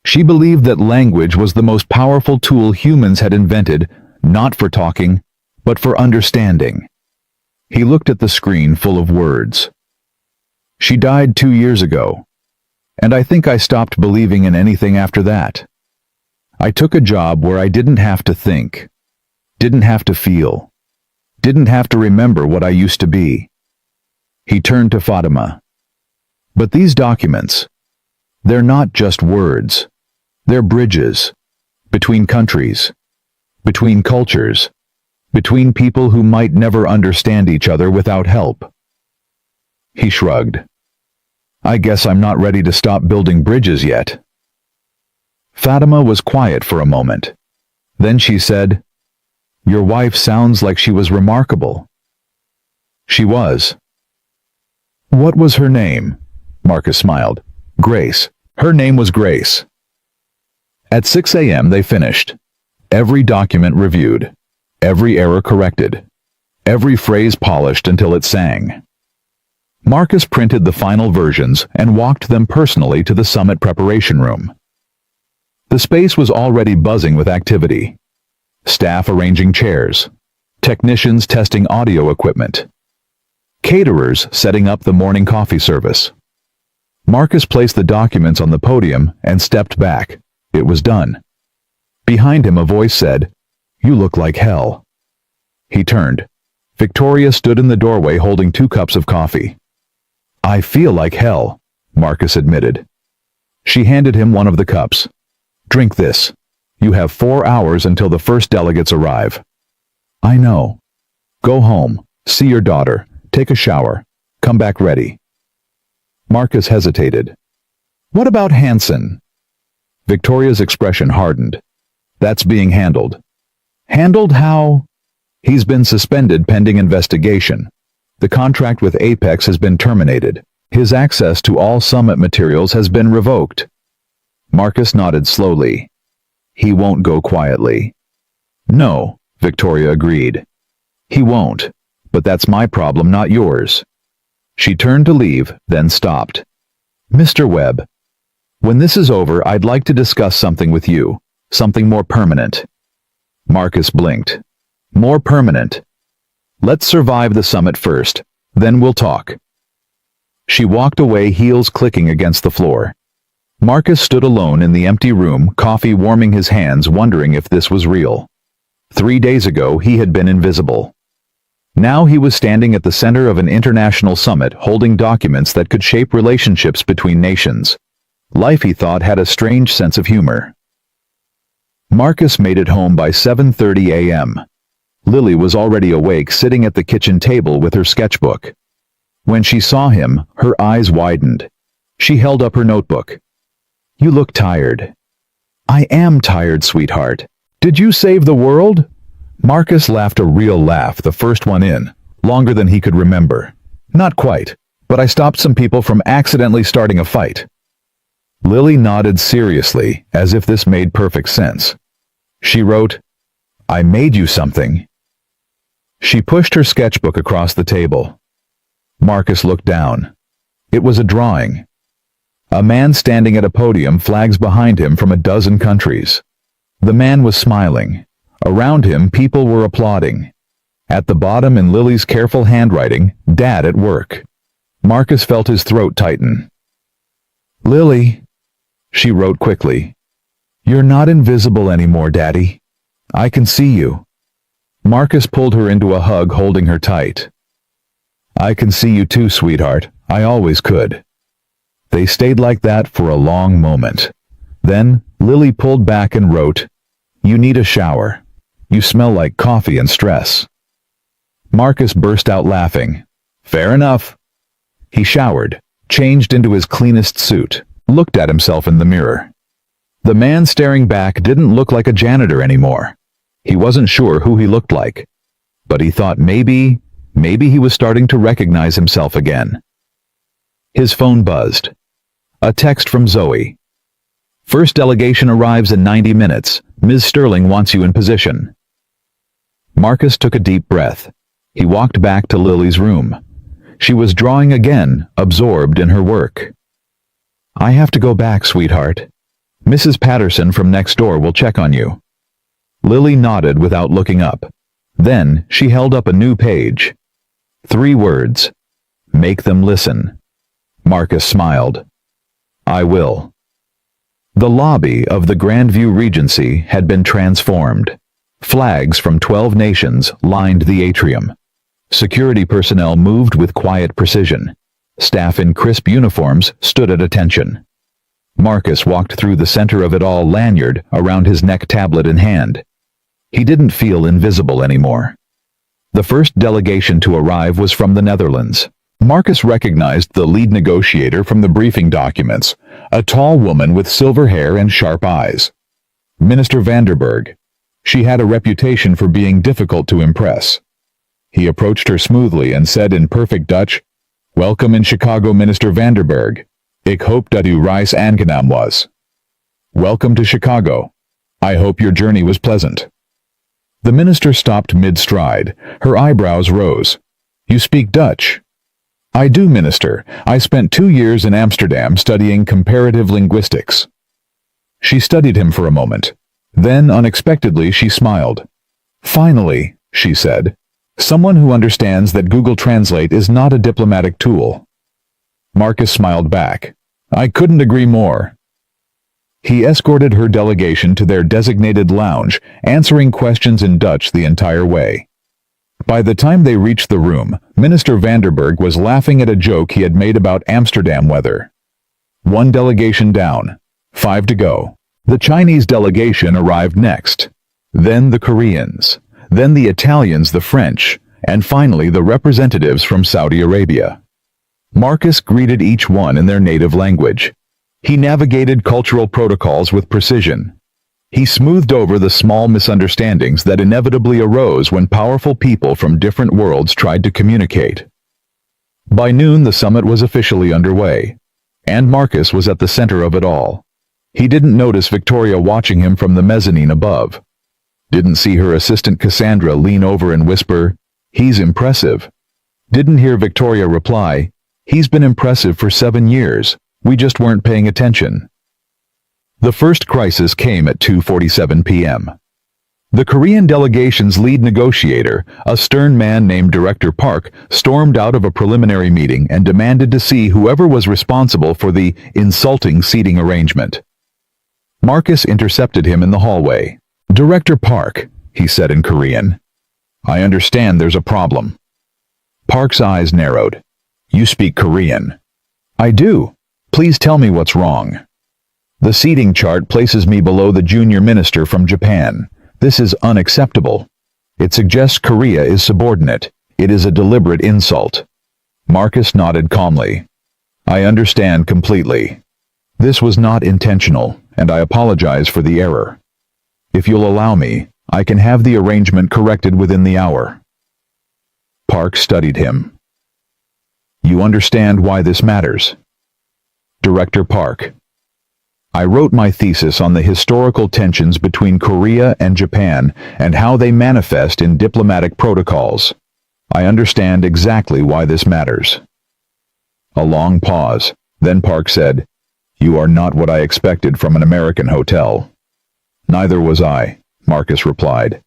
She believed that language was the most powerful tool humans had invented, not for talking, but for understanding." He looked at the screen full of words. "She died 2 years ago. And I think I stopped believing in anything after that. I took a job where I didn't have to think, didn't have to feel, didn't have to remember what I used to be." He turned to Fatima. "But these documents, they're not just words. They're bridges. Between countries. Between cultures. Between people who might never understand each other without help." He shrugged. "I guess I'm not ready to stop building bridges yet." Fatima was quiet for a moment. Then she said, "Your wife sounds like she was remarkable." "She was." "What was her name?" Marcus smiled. "Grace. Her name was Grace." At 6 a.m. they finished. Every document reviewed. Every error corrected. Every phrase polished until it sang. Marcus printed the final versions and walked them personally to the summit preparation room. The space was already buzzing with activity. Staff arranging chairs. Technicians testing audio equipment. Caterers setting up the morning coffee service. Marcus placed the documents on the podium and stepped back. It was done. Behind him a voice said, "You look like hell." He turned. Victoria stood in the doorway holding 2 cups of coffee. "I feel like hell," Marcus admitted. She handed him one of the cups. "Drink this. You have 4 hours until the first delegates arrive." "I know. Go home, see your daughter, take a shower, come back ready." Marcus hesitated. "What about Hansen?" Victoria's expression hardened. "That's being handled." "Handled how?" "He's been suspended pending investigation. The contract with Apex has been terminated. His access to all summit materials has been revoked." Marcus nodded slowly. "He won't go quietly." "No," Victoria agreed. "He won't, but that's my problem, not yours." She turned to leave, then stopped. "Mr. Webb, when this is over, I'd like to discuss something with you, something more permanent." Marcus blinked. "More permanent? Let's survive the summit first, then we'll talk." She walked away, heels clicking against the floor. Marcus stood alone in the empty room, coffee warming his hands, wondering if this was real. 3 days ago, he had been invisible. Now he was standing at the center of an international summit, holding documents that could shape relationships between nations. Life, he thought, had a strange sense of humor. Marcus made it home by 7:30 a.m. Lily was already awake, sitting at the kitchen table with her sketchbook. When she saw him, her eyes widened. She held up her notebook. "You look tired." "I am tired, sweetheart. Did you save the world?" Marcus laughed, a real laugh, the first one in, longer than he could remember. "Not quite, but I stopped some people from accidentally starting a fight." Lily nodded seriously, as if this made perfect sense. She wrote, "I made you something." She pushed her sketchbook across the table. Marcus looked down. It was a drawing. A man standing at a podium, flags behind him from a dozen countries. The man was smiling. Around him, people were applauding. At the bottom, in Lily's careful handwriting, "Dad at work." Marcus felt his throat tighten. "Lily," she wrote quickly, "you're not invisible anymore, Daddy. I can see you." Marcus pulled her into a hug, holding her tight. I can see you too, sweetheart. I always could. They stayed like that for a long moment. Then, Lily pulled back and wrote, "You need a shower. You smell like coffee and stress." Marcus burst out laughing. Fair enough. He showered, changed into his cleanest suit, looked at himself in the mirror. The man staring back didn't look like a janitor anymore. He wasn't sure who he looked like, but he thought maybe he was starting to recognize himself again. His phone buzzed. A text from Zoe. "First delegation arrives in 90 minutes. Ms. Sterling wants you in position." Marcus took a deep breath. He walked back to Lily's room. She was drawing again, absorbed in her work. "I have to go back, sweetheart. Mrs. Patterson from next door will check on you." Lily nodded without looking up. Then she held up a new page. 3 words. "Make them listen." Marcus smiled. "I will." The lobby of the Grandview Regency had been transformed. Flags from 12 nations lined the atrium. Security personnel moved with quiet precision. Staff in crisp uniforms stood at attention. Marcus walked through the center of it all, lanyard around his neck, tablet in hand. He didn't feel invisible anymore. The first delegation to arrive was from the Netherlands. Marcus recognized the lead negotiator from the briefing documents, a tall woman with silver hair and sharp eyes. Minister Vanderberg. She had a reputation for being difficult to impress. He approached her smoothly and said in perfect Dutch, "Welcome in Chicago, Minister Vanderberg. Ik hoop dat uw reis aangenaam was." Welcome to Chicago. I hope your journey was pleasant. The minister stopped mid-stride. Her eyebrows rose. "You speak Dutch?" "I do, Minister. I spent 2 years in Amsterdam studying comparative linguistics." She studied him for a moment. Then, unexpectedly, she smiled. "Finally," she said, "someone who understands that Google Translate is not a diplomatic tool." Marcus smiled back. "I couldn't agree more." He escorted her delegation to their designated lounge, answering questions in Dutch the entire way. By the time they reached the room, Minister Vanderberg was laughing at a joke he had made about Amsterdam weather. 1 delegation down, 5 to go. The Chinese delegation arrived next. Then the Koreans. Then the Italians, the French, and finally the representatives from Saudi Arabia. Marcus greeted each one in their native language. He navigated cultural protocols with precision. He smoothed over the small misunderstandings that inevitably arose when powerful people from different worlds tried to communicate. By noon, the summit was officially underway, and Marcus was at the center of it all. He didn't notice Victoria watching him from the mezzanine above. Didn't see her assistant Cassandra lean over and whisper, "He's impressive." Didn't hear Victoria reply, "He's been impressive for 7 years. We just weren't paying attention." The first crisis came at 2:47 p.m. The Korean delegation's lead negotiator, a stern man named Director Park, stormed out of a preliminary meeting and demanded to see whoever was responsible for the insulting seating arrangement. Marcus intercepted him in the hallway. "Director Park," he said in Korean, "I understand there's a problem." Park's eyes narrowed. "You speak Korean?" "I do. Please tell me what's wrong." "The seating chart places me below the junior minister from Japan. This is unacceptable. It suggests Korea is subordinate. It is a deliberate insult." Marcus nodded calmly. "I understand completely. This was not intentional, and I apologize for the error. If you'll allow me, I can have the arrangement corrected within the hour." Park studied him. "You understand why this matters?" Director Park: "I wrote my thesis on the historical tensions between Korea and Japan and how they manifest in diplomatic protocols. I understand exactly why this matters." A long pause. Then Park said, "You are not what I expected from an American hotel." "Neither was I," Marcus replied.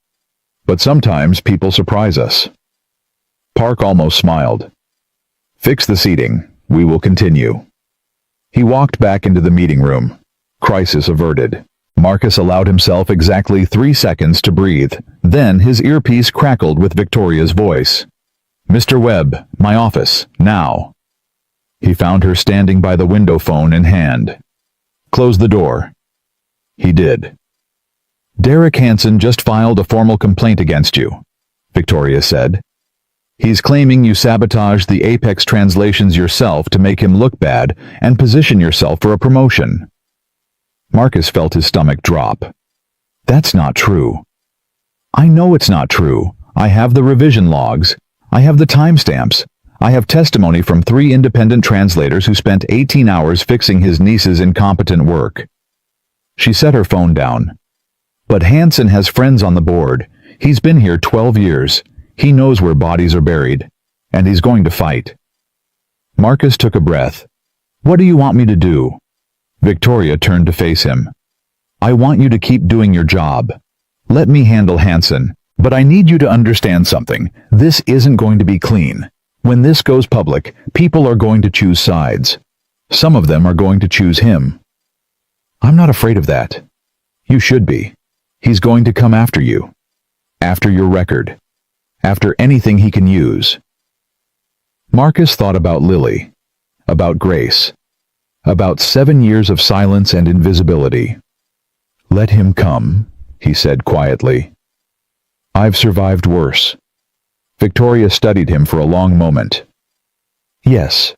"But sometimes people surprise us." Park almost smiled. "Fix the seating. We will continue." He walked back into the meeting room. Crisis averted. Marcus allowed himself exactly 3 seconds to breathe. Then his earpiece crackled with Victoria's voice. Mr. Webb, my office, now. He found her standing by the window phone in hand. Close the door. He did. Derek Hansen just filed a formal complaint against you, Victoria said. He's claiming you sabotaged the Apex translations yourself to make him look bad and position yourself for a promotion. Marcus felt his stomach drop. That's not true. I know it's not true. I have the revision logs. I have the timestamps. I have testimony from 3 independent translators who spent 18 hours fixing his niece's incompetent work. She set her phone down. But Hansen has friends on the board. He's been here 12 years. He knows where bodies are buried. And he's going to fight. Marcus took a breath. What do you want me to do? Victoria turned to face him. I want you to keep doing your job. Let me handle Hansen. But I need you to understand something. This isn't going to be clean. When this goes public, people are going to choose sides. Some of them are going to choose him. I'm not afraid of that. You should be. He's going to come after you. After your record. After anything he can use. Marcus thought about Lily. About Grace. About 7 years of silence and invisibility. Let him come, he said quietly. I've survived worse. Victoria studied him for a long moment. Yes,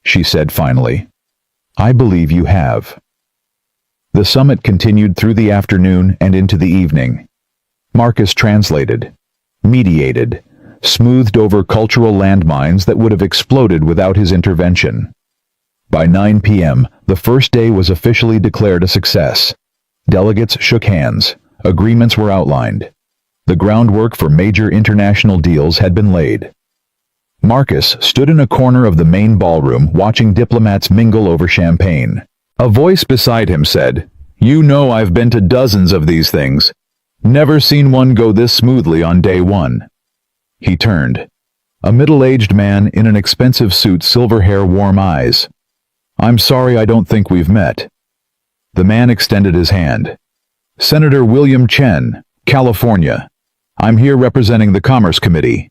she said finally. I believe you have. The summit continued through the afternoon and into the evening. Marcus translated, mediated, smoothed over cultural landmines that would have exploded without his intervention. By 9 p.m., the first day was officially declared a success. Delegates shook hands. Agreements were outlined. The groundwork for major international deals had been laid. Marcus stood in a corner of the main ballroom watching diplomats mingle over champagne. A voice beside him said, "You know I've been to dozens of these things. Never seen one go this smoothly on day one." He turned. A middle-aged man in an expensive suit, silver hair, warm eyes. "I'm sorry, I don't think we've met." The man extended his hand. "Senator William Chen, California. I'm here representing the Commerce Committee."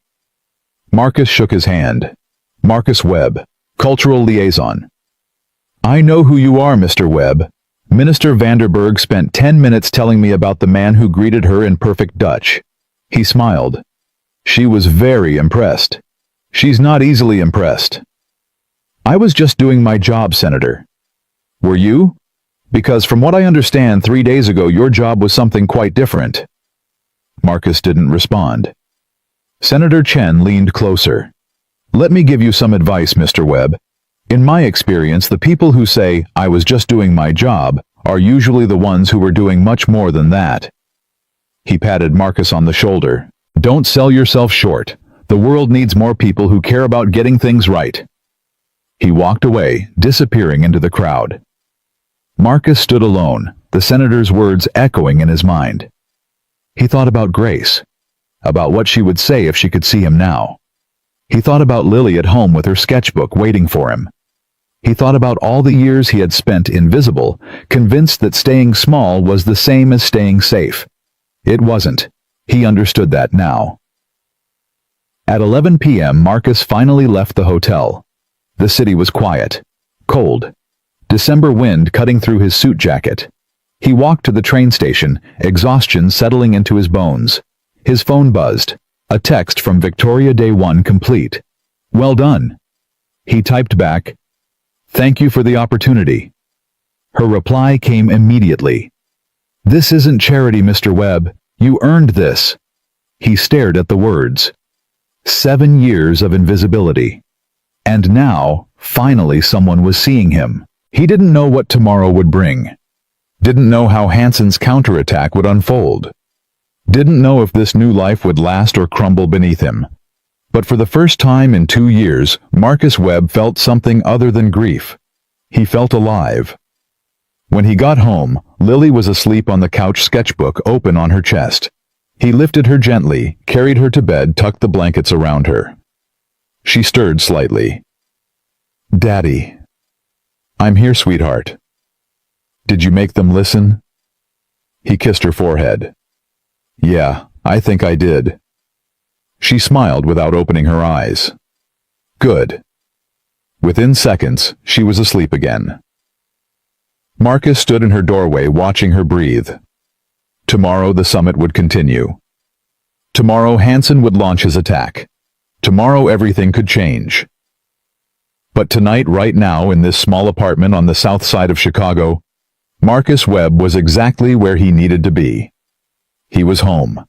Marcus shook his hand. "Marcus Webb, Cultural Liaison." "I know who you are, Mr. Webb. Minister Vanderberg spent 10 minutes telling me about the man who greeted her in perfect Dutch." He smiled. "She was very impressed. She's not easily impressed." "I was just doing my job, Senator." "Were you? Because from what I understand, 3 days ago your job was something quite different." Marcus didn't respond. Senator Chen leaned closer. "Let me give you some advice, Mr. Webb. In my experience, the people who say, 'I was just doing my job,' are usually the ones who were doing much more than that." He patted Marcus on the shoulder. "Don't sell yourself short. The world needs more people who care about getting things right." He walked away, disappearing into the crowd. Marcus stood alone, the senator's words echoing in his mind. He thought about Grace, about what she would say if she could see him now. He thought about Lily at home with her sketchbook waiting for him. He thought about all the years he had spent invisible, convinced that staying small was the same as staying safe. It wasn't. He understood that now. At 11 p.m., Marcus finally left the hotel. The city was quiet, cold. December wind cutting through his suit jacket. He walked to the train station, exhaustion settling into his bones. His phone buzzed. A text from Victoria, Day 1 complete. "Well done." He typed back, "Thank you for the opportunity." Her reply came immediately. "This isn't charity, Mr. Webb. You earned this." He stared at the words. 7 years of invisibility. And now, finally someone was seeing him. He didn't know what tomorrow would bring. Didn't know how Hansen's counterattack would unfold. Didn't know if this new life would last or crumble beneath him. But for the first time in 2 years, Marcus Webb felt something other than grief. He felt alive. When he got home, Lily was asleep on the couch, sketchbook open on her chest. He lifted her gently, carried her to bed, tucked the blankets around her. She stirred slightly. "Daddy." "I'm here, sweetheart." "Did you make them listen?" He kissed her forehead. "Yeah, I think I did." She smiled without opening her eyes. Good. Within seconds, she was asleep again. Marcus stood in her doorway watching her breathe. Tomorrow the summit would continue. Tomorrow Hansen would launch his attack. Tomorrow everything could change. But tonight, right now, in this small apartment on the south side of Chicago, Marcus Webb was exactly where he needed to be. He was home,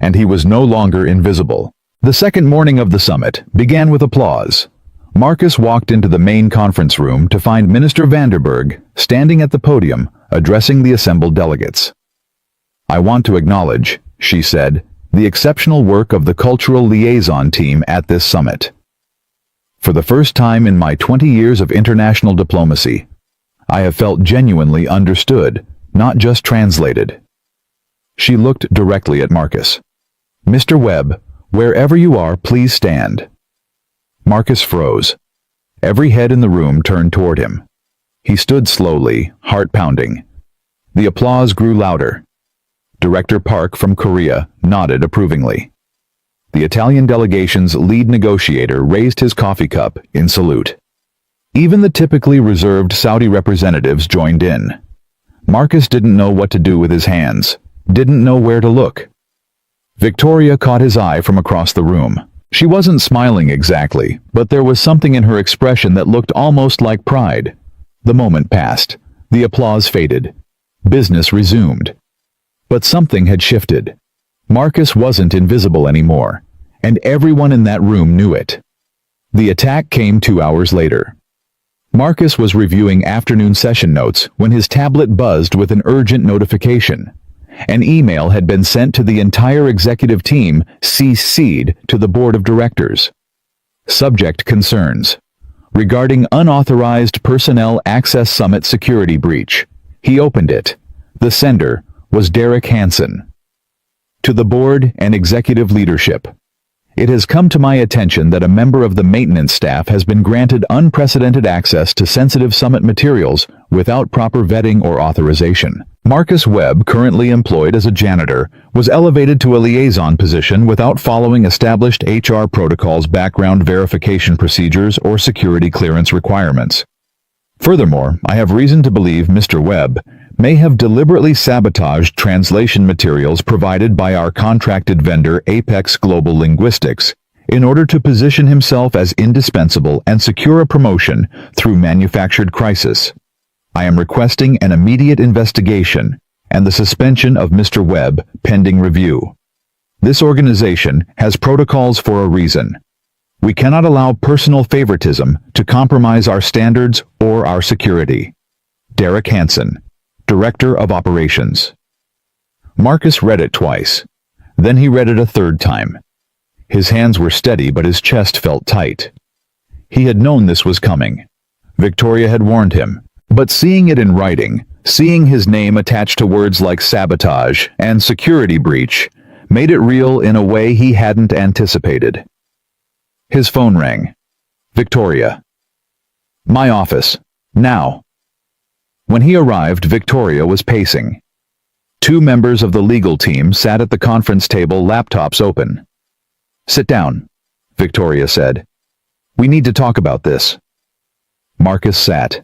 and he was no longer invisible. The second morning of the summit began with applause. Marcus walked into the main conference room to find Minister Vanderberg standing at the podium, addressing the assembled delegates. I want to acknowledge, she said, the exceptional work of the cultural liaison team at this summit. For the first time in my 20 years of international diplomacy, I have felt genuinely understood, not just translated. She looked directly at Marcus. Mr. Webb, wherever you are, please stand. Marcus froze. Every head in the room turned toward him. He stood slowly, heart pounding. The applause grew louder. Director Park from Korea nodded approvingly. The Italian delegation's lead negotiator raised his coffee cup in salute. Even the typically reserved Saudi representatives joined in. Marcus didn't know what to do with his hands, didn't know where to look. Victoria caught his eye from across the room. She wasn't smiling exactly, but there was something in her expression that looked almost like pride. The moment passed. The applause faded. Business resumed. But something had shifted. Marcus wasn't invisible anymore, and everyone in that room knew it. The attack came 2 hours later. Marcus was reviewing afternoon session notes when his tablet buzzed with an urgent notification. An email had been sent to the entire executive team, CC'd to the board of directors. Subject concerns. Regarding unauthorized personnel access summit security breach. He opened it. The sender was Derek Hansen. To the board and executive leadership. It has come to my attention that a member of the maintenance staff has been granted unprecedented access to sensitive summit materials without proper vetting or authorization. Marcus Webb, currently employed as a janitor, was elevated to a liaison position without following established HR protocols, background verification procedures, or security clearance requirements. Furthermore, I have reason to believe Mr. Webb may have deliberately sabotaged translation materials provided by our contracted vendor Apex Global Linguistics in order to position himself as indispensable and secure a promotion through manufactured crisis. I am requesting an immediate investigation and the suspension of Mr. Webb pending review. This organization has protocols for a reason. We cannot allow personal favoritism to compromise our standards or our security. Derek Hansen, Director of Operations. Marcus read it twice. Then he read it a third time. His hands were steady, but his chest felt tight. He had known this was coming. Victoria had warned him. But seeing it in writing, seeing his name attached to words like sabotage and security breach, made it real in a way he hadn't anticipated. His phone rang. Victoria. My office. Now. When he arrived, Victoria was pacing. 2 members of the legal team sat at the conference table, laptops open. Sit down, Victoria said. We need to talk about this. Marcus sat.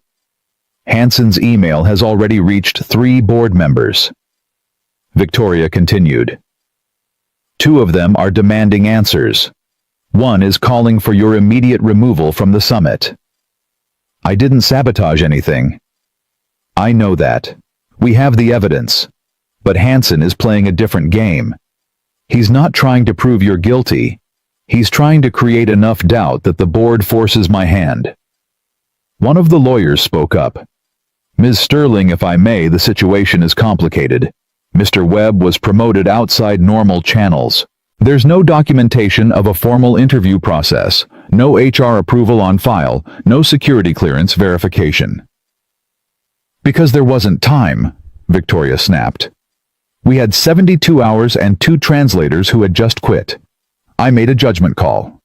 Hansen's email has already reached 3 board members. Victoria continued. 2 of them are demanding answers. 1 is calling for your immediate removal from the summit. I didn't sabotage anything. I know that. We have the evidence. But Hansen is playing a different game. He's not trying to prove you're guilty. He's trying to create enough doubt that the board forces my hand. One of the lawyers spoke up. Ms. Sterling, if I may, the situation is complicated. Mr. Webb was promoted outside normal channels. There's no documentation of a formal interview process, no HR approval on file, no security clearance verification. Because there wasn't time, Victoria snapped. We had 72 hours and 2 translators who had just quit. I made a judgment call.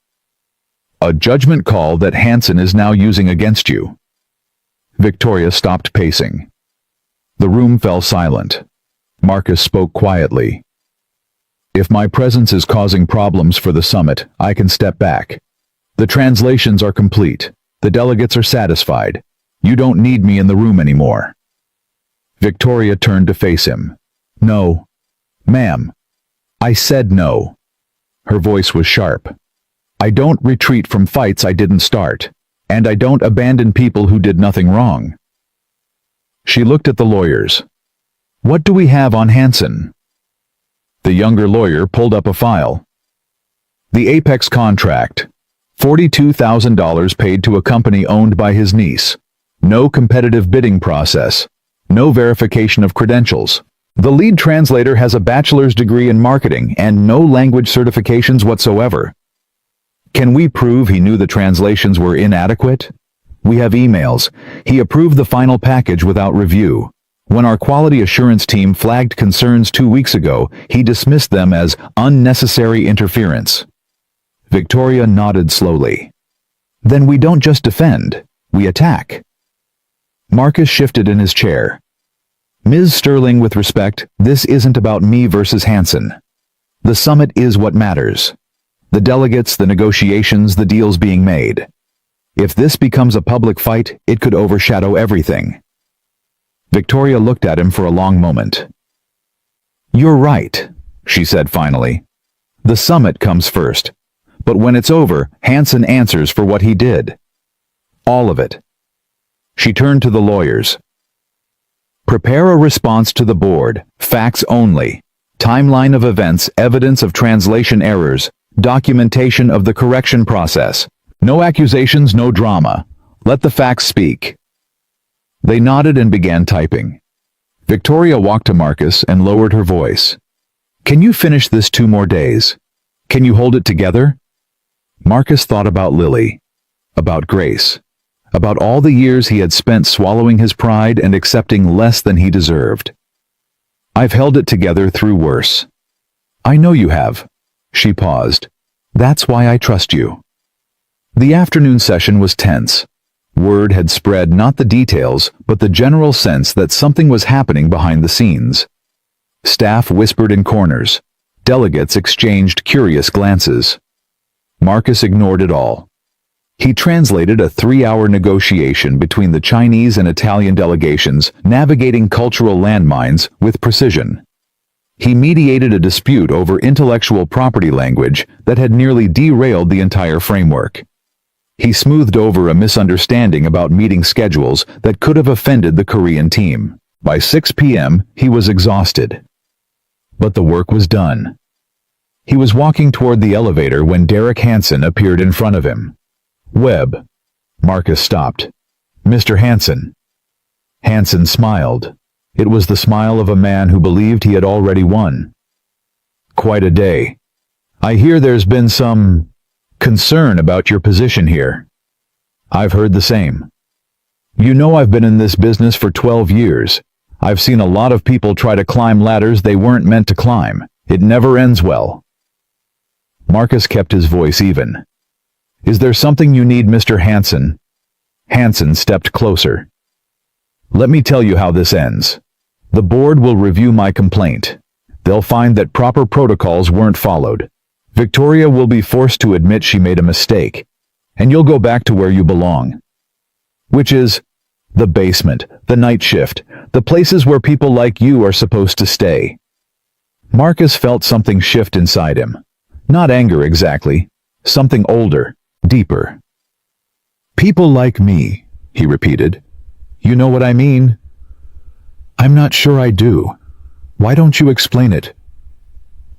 A judgment call that Hansen is now using against you. Victoria stopped pacing. The room fell silent. Marcus spoke quietly. If my presence is causing problems for the summit, I can step back. The translations are complete. The delegates are satisfied. You don't need me in the room anymore. Victoria turned to face him. No. Ma'am. I said no. Her voice was sharp. I don't retreat from fights I didn't start, and I don't abandon people who did nothing wrong. She looked at the lawyers. What do we have on Hansen? The younger lawyer pulled up a file. The Apex contract. $42,000 paid to a company owned by his niece. No competitive bidding process. No verification of credentials. The lead translator has a bachelor's degree in marketing and no language certifications whatsoever. Can we prove he knew the translations were inadequate? We have emails. He approved the final package without review. When our quality assurance team flagged concerns 2 weeks ago, he dismissed them as unnecessary interference. Victoria nodded slowly. Then we don't just defend, we attack. Marcus shifted in his chair. Ms. Sterling, with respect, this isn't about me versus Hansen. The summit is what matters. The delegates, the negotiations, the deals being made. If this becomes a public fight, it could overshadow everything. Victoria looked at him for a long moment. You're right, she said finally. The summit comes first. But when it's over, Hansen answers for what he did. All of it. She turned to the lawyers. Prepare a response to the board, facts only. Timeline of events, evidence of translation errors, documentation of the correction process. No accusations, no drama. Let the facts speak. They nodded and began typing. Victoria walked to Marcus and lowered her voice. Can you finish this 2 more days? Can you hold it together? Marcus thought about Lily, about Grace, about all the years he had spent swallowing his pride and accepting less than he deserved. I've held it together through worse. I know you have. She paused. That's why I trust you. The afternoon session was tense. Word had spread not the details, but the general sense that something was happening behind the scenes. Staff whispered in corners. Delegates exchanged curious glances. Marcus ignored it all. He translated a 3-hour negotiation between the Chinese and Italian delegations, navigating cultural landmines with precision. He mediated a dispute over intellectual property language that had nearly derailed the entire framework. He smoothed over a misunderstanding about meeting schedules that could have offended the Korean team. By 6 p.m., he was exhausted. But the work was done. He was walking toward the elevator when Derek Hansen appeared in front of him. Webb. Marcus stopped. Mr. Hansen. Hansen smiled. It was the smile of a man who believed he had already won. Quite a day. I hear there's been some concern about your position here. I've heard the same. You know I've been in this business for 12 years. I've seen a lot of people try to climb ladders they weren't meant to climb. It never ends well. Marcus kept his voice even. Is there something you need, Mr. Hansen? Hansen stepped closer. Let me tell you how this ends. The board will review my complaint. They'll find that proper protocols weren't followed. Victoria will be forced to admit she made a mistake, and you'll go back to where you belong. Which is the basement, the night shift, the places where people like you are supposed to stay. Marcus felt something shift inside him. Not anger exactly, something older, deeper. People like me, he repeated. You know what I mean? I'm not sure I do. Why don't you explain it?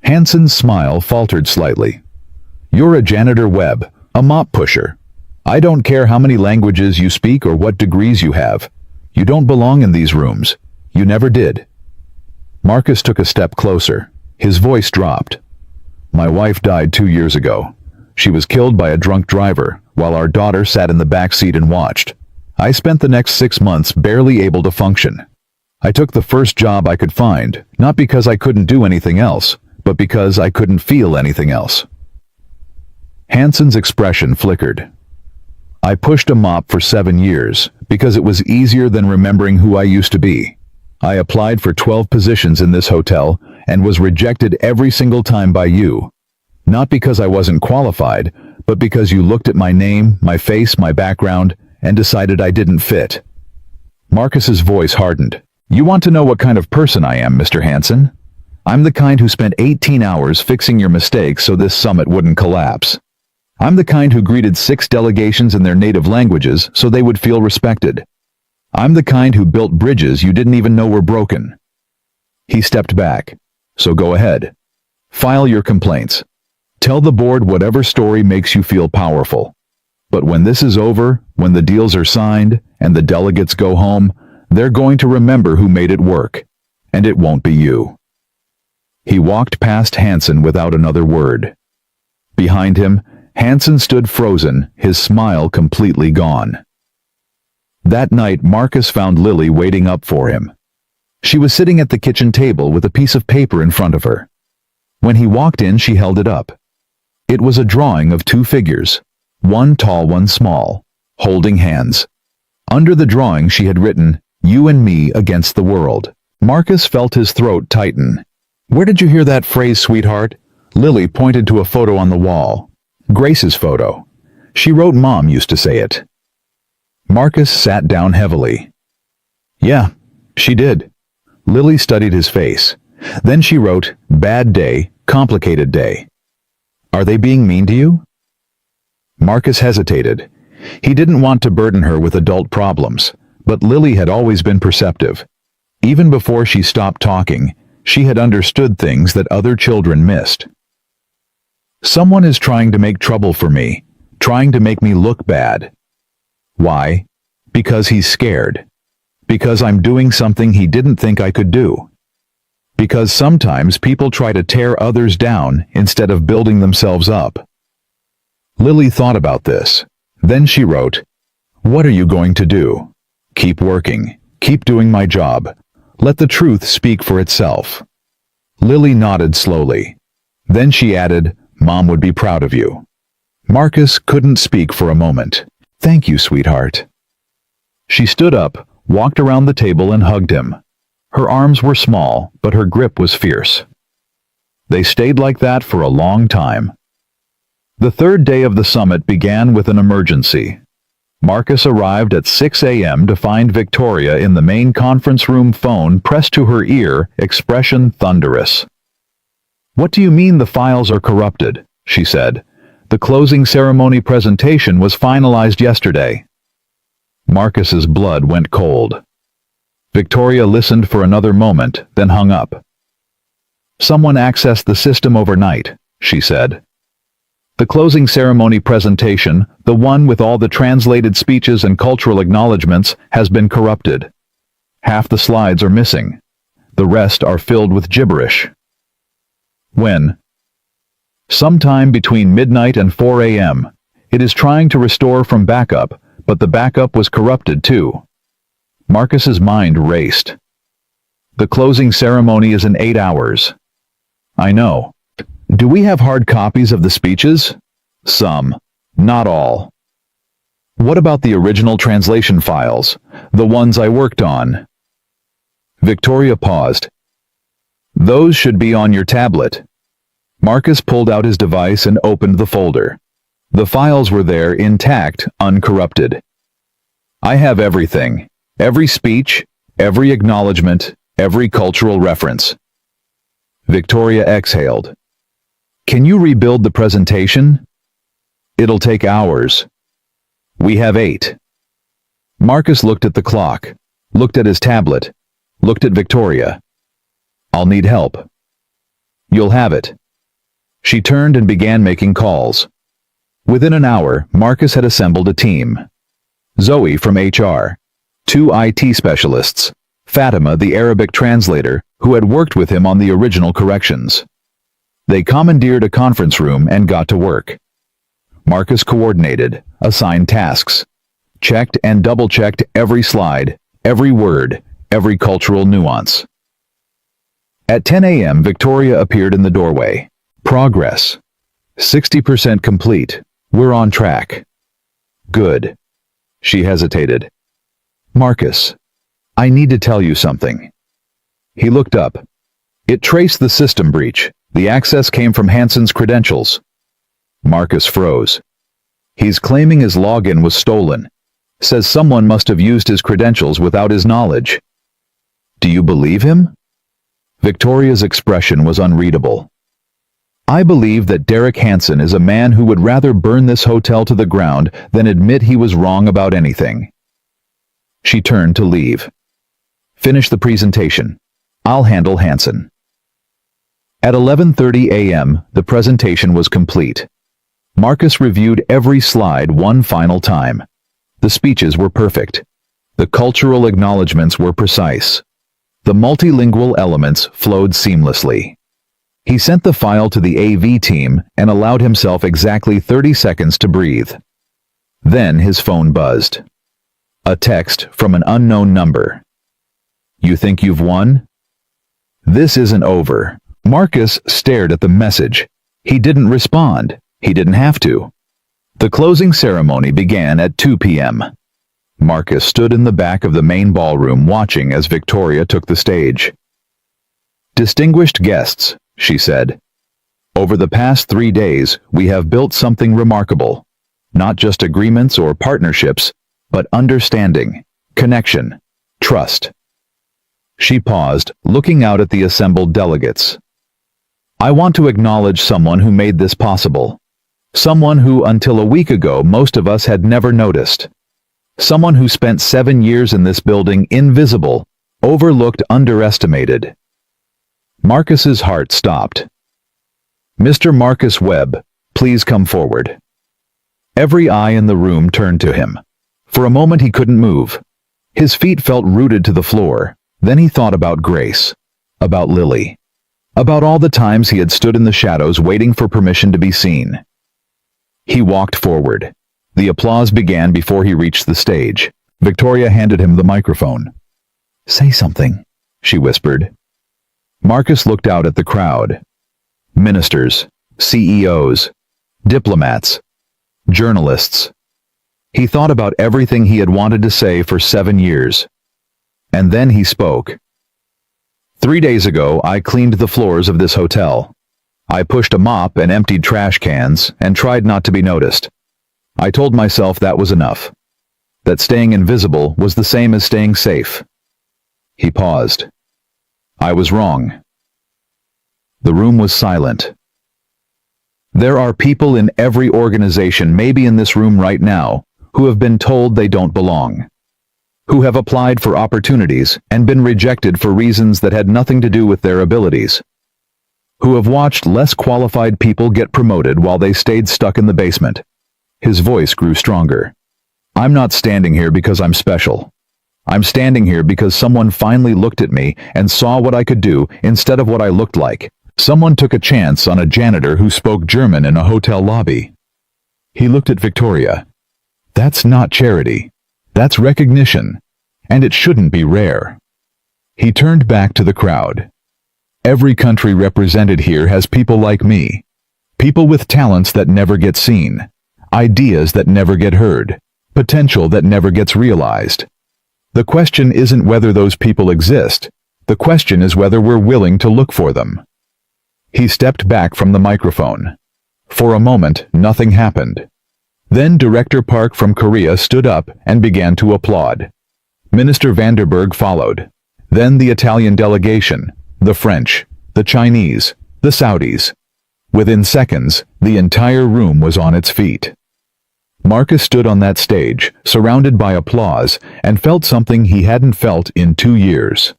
Hansen's smile faltered slightly. You're a janitor, Webb, a mop pusher. I don't care how many languages you speak or what degrees you have. You don't belong in these rooms. You never did. Marcus took a step closer. His voice dropped. My wife died 2 years ago. She was killed by a drunk driver, while our daughter sat in the back seat and watched. I spent the next 6 months barely able to function. I took the first job I could find, not because I couldn't do anything else, but because I couldn't feel anything else. Hansen's expression flickered. I pushed a mop for 7 years, because it was easier than remembering who I used to be. I applied for 12 positions in this hotel, and was rejected every single time by you. Not because I wasn't qualified, but because you looked at my name, my face, my background, and decided I didn't fit. Marcus's voice hardened. You want to know what kind of person I am, Mr. Hansen? I'm the kind who spent 18 hours fixing your mistakes so this summit wouldn't collapse. I'm the kind who greeted 6 delegations in their native languages so they would feel respected. I'm the kind who built bridges you didn't even know were broken. He stepped back. So go ahead. File your complaints. Tell the board whatever story makes you feel powerful. But when this is over, when the deals are signed, and the delegates go home, they're going to remember who made it work. And it won't be you. He walked past Hansen without another word. Behind him, Hansen stood frozen, his smile completely gone. That night, Marcus found Lily waiting up for him. She was sitting at the kitchen table with a piece of paper in front of her. When he walked in, she held it up. It was a drawing of 2 figures, one tall, one small, holding hands. Under the drawing she had written, "You and me against the world." Marcus felt his throat tighten. "Where did you hear that phrase, sweetheart?" Lily pointed to a photo on the wall. Grace's photo. She wrote Mom used to say it. Marcus sat down heavily. "Yeah, she did." Lily studied his face. Then she wrote, "Bad day, complicated day." "Are they being mean to you?" Marcus hesitated. He didn't want to burden her with adult problems, but Lily had always been perceptive. Even before she stopped talking, she had understood things that other children missed. "Someone is trying to make trouble for me, trying to make me look bad." Why? Because he's scared. Because I'm doing something he didn't think I could do. Because sometimes people try to tear others down instead of building themselves up. Lily thought about this. Then she wrote, "What are you going to do? Keep working. Keep doing my job. Let the truth speak for itself." Lily nodded slowly. Then she added, "Mom would be proud of you." Marcus couldn't speak for a moment. "Thank you, sweetheart." She stood up, walked around the table and hugged him. Her arms were small, but her grip was fierce. They stayed like that for a long time. The third day of the summit began with an emergency. Marcus arrived at 6 a.m. to find Victoria in the main conference room, phone pressed to her ear, expression thunderous. "What do you mean the files are corrupted?" she said. "The closing ceremony presentation was finalized yesterday." Marcus's blood went cold. Victoria listened for another moment, then hung up. "Someone accessed the system overnight," she said. "The closing ceremony presentation, the one with all the translated speeches and cultural acknowledgments, has been corrupted. Half the slides are missing. The rest are filled with gibberish." "When?" "Sometime between midnight and 4 a.m. It is trying to restore from backup, but the backup was corrupted too." Marcus's mind raced. "The closing ceremony is in 8 hours." "I know. Do we have hard copies of the speeches?" "Some. Not all." "What about the original translation files, the ones I worked on?" Victoria paused. "Those should be on your tablet." Marcus pulled out his device and opened the folder. The files were there, intact, uncorrupted. "I have everything. Every speech, every acknowledgement, every cultural reference." Victoria exhaled. "Can you rebuild the presentation?" "It'll take hours." "We have 8. Marcus looked at the clock, looked at his tablet, looked at Victoria. "I'll need help." "You'll have it." She turned and began making calls. Within an hour, Marcus had assembled a team. Zoe from HR, 2 IT specialists, Fatima, the Arabic translator, who had worked with him on the original corrections. They commandeered a conference room and got to work. Marcus coordinated, assigned tasks, checked and double-checked every slide, every word, every cultural nuance. At 10 a.m., Victoria appeared in the doorway. "Progress. 60% complete. We're on track." "Good." She hesitated. "Marcus, I need to tell you something." He looked up. It traced the system breach. The access came from Hansen's credentials. Marcus froze. He's claiming his login was stolen. Says someone must have used his credentials without his knowledge. Do you believe him? Victoria's expression was unreadable. I believe that Derek Hansen is a man who would rather burn this hotel to the ground than admit he was wrong about anything. She turned to leave. Finish the presentation. I'll handle Hansen. At 11:30 a.m., the presentation was complete. Marcus reviewed every slide one final time. The speeches were perfect. The cultural acknowledgments were precise. The multilingual elements flowed seamlessly. He sent the file to the AV team and allowed himself exactly 30 seconds to breathe. Then his phone buzzed. A text from an unknown number. You think you've won? This isn't over. Marcus stared at the message. He didn't respond. He didn't have to. The closing ceremony began at 2 p.m. Marcus stood in the back of the main ballroom watching as Victoria took the stage. Distinguished guests, she said. Over the past 3 days, we have built something remarkable. Not just agreements or partnerships, but understanding, connection, trust. She paused, looking out at the assembled delegates. I want to acknowledge someone who made this possible. Someone who, until a week ago, most of us had never noticed. Someone who spent 7 years in this building invisible, overlooked, underestimated. Marcus's heart stopped. Mr. Marcus Webb, please come forward. Every eye in the room turned to him. For a moment he couldn't move. His feet felt rooted to the floor. Then he thought about Grace, about Lily, about all the times he had stood in the shadows waiting for permission to be seen. He walked forward. The applause began before he reached the stage. Victoria handed him the microphone. Say something, she whispered. Marcus looked out at the crowd. Ministers, CEOs, diplomats, journalists. He thought about everything he had wanted to say for 7 years. And then he spoke. 3 days ago, I cleaned the floors of this hotel. I pushed a mop and emptied trash cans and tried not to be noticed. I told myself that was enough. That staying invisible was the same as staying safe. He paused. I was wrong. The room was silent. There are people in every organization, maybe in this room right now, who have been told they don't belong. Who have applied for opportunities and been rejected for reasons that had nothing to do with their abilities. Who have watched less qualified people get promoted while they stayed stuck in the basement. His voice grew stronger. I'm not standing here because I'm special. I'm standing here because someone finally looked at me and saw what I could do instead of what I looked like. Someone took a chance on a janitor who spoke German in a hotel lobby. He looked at Victoria. That's not charity. That's recognition. And it shouldn't be rare. He turned back to the crowd. Every country represented here has people like me. People with talents that never get seen. Ideas that never get heard. Potential that never gets realized. The question isn't whether those people exist. The question is whether we're willing to look for them. He stepped back from the microphone. For a moment, nothing happened. Then Director Park from Korea stood up and began to applaud. Minister Vanderberg followed. Then the Italian delegation, the French, the Chinese, the Saudis. Within seconds, the entire room was on its feet. Marcus stood on that stage, surrounded by applause, and felt something he hadn't felt in 2 years.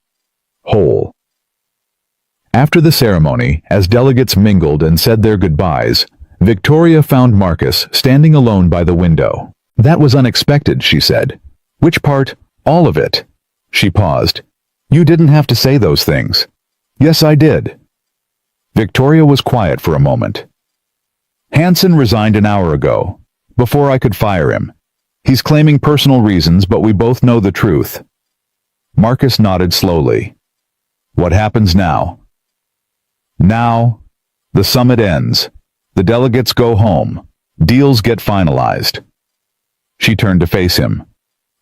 Whole. After the ceremony, as delegates mingled and said their goodbyes, Victoria found Marcus standing alone by the window. That was unexpected, she said. Which part? All of it. She paused. You didn't have to say those things. Yes, I did. Victoria was quiet for a moment. Hansen resigned an hour ago, before I could fire him. He's claiming personal reasons, but we both know the truth. Marcus nodded slowly. What happens now? Now, the summit ends. The delegates go home. Deals get finalized. She turned to face him.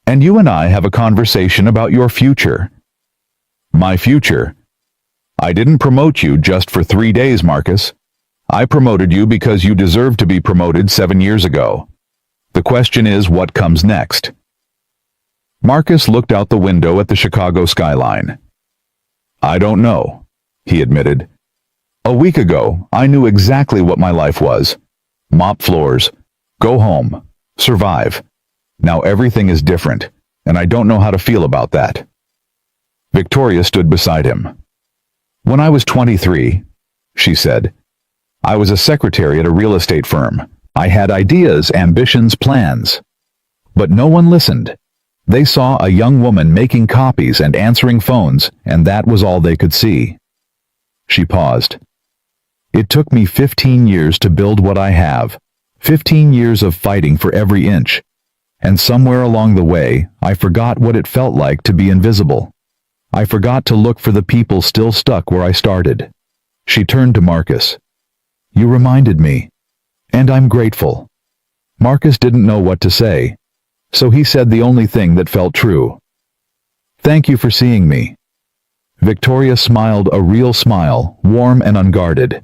And you and I have a conversation about your future. My future? I didn't promote you just for 3 days, Marcus. I promoted you because you deserved to be promoted 7 years ago. The question is, what comes next? Marcus looked out the window at the Chicago skyline. I don't know, he admitted. A week ago, I knew exactly what my life was. Mop floors, go home, survive. Now everything is different, and I don't know how to feel about that. Victoria stood beside him. When I was 23, she said, I was a secretary at a real estate firm. I had ideas, ambitions, plans. But no one listened. They saw a young woman making copies and answering phones, and that was all they could see. She paused. It took me 15 years to build what I have, 15 years of fighting for every inch. And somewhere along the way, I forgot what it felt like to be invisible. I forgot to look for the people still stuck where I started. She turned to Marcus. You reminded me. And I'm grateful. Marcus didn't know what to say, so he said the only thing that felt true. Thank you for seeing me. Victoria smiled a real smile, warm and unguarded.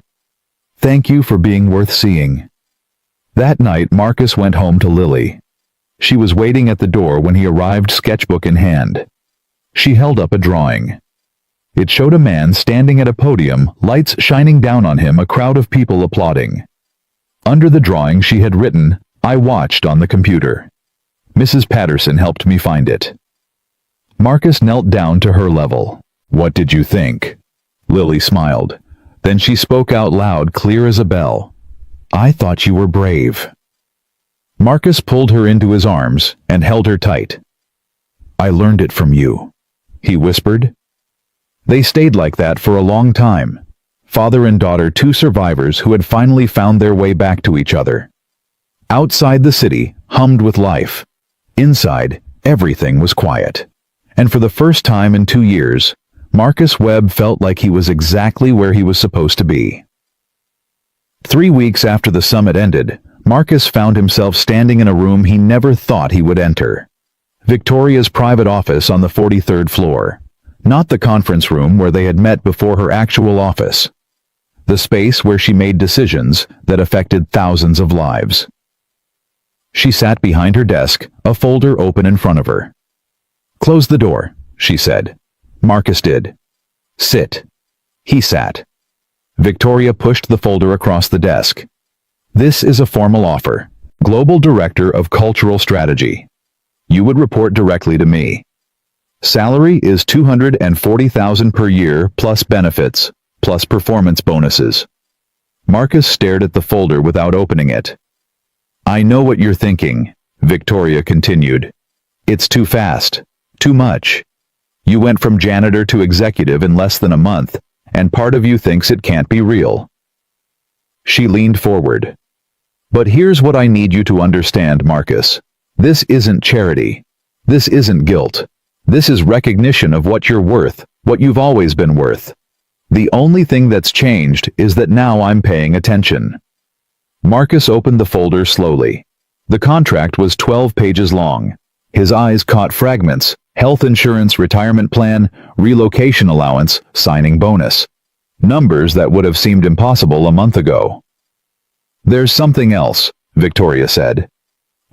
Thank you for being worth seeing. That night, Marcus went home to Lily. She was waiting at the door when he arrived, sketchbook in hand. She held up a drawing. It showed a man standing at a podium, lights shining down on him, a crowd of people applauding. Under the drawing she had written, I watched on the computer. Mrs. Patterson helped me find it. Marcus knelt down to her level. What did you think? Lily smiled. Then she spoke out loud, clear as a bell. I thought you were brave. Marcus pulled her into his arms and held her tight. I learned it from you, he whispered. They stayed like that for a long time. Father and daughter, two survivors who had finally found their way back to each other. Outside, the city hummed with life. Inside, everything was quiet. And for the first time in 2 years, Marcus Webb felt like he was exactly where he was supposed to be. 3 weeks after the summit ended, Marcus found himself standing in a room he never thought he would enter. Victoria's private office on the 43rd floor. Not the conference room where they had met before, her actual office. The space where she made decisions that affected thousands of lives. She sat behind her desk, a folder open in front of her. Close the door, she said. Marcus did. Sit. He sat. Victoria pushed the folder across the desk. This is a formal offer. Global Director of Cultural Strategy. You would report directly to me. Salary is $240,000 per year plus benefits, plus performance bonuses. Marcus stared at the folder without opening it. I know what you're thinking, Victoria continued. It's too fast. Too much. You went from janitor to executive in less than a month, and part of you thinks it can't be real. She leaned forward. But here's what I need you to understand, Marcus. This isn't charity. This isn't guilt. This is recognition of what you're worth, what you've always been worth. The only thing that's changed is that now I'm paying attention. Marcus opened the folder slowly. The contract was 12 pages long. His eyes caught fragments: health insurance, retirement plan, relocation allowance, signing bonus. Numbers that would have seemed impossible a month ago. There's something else, Victoria said.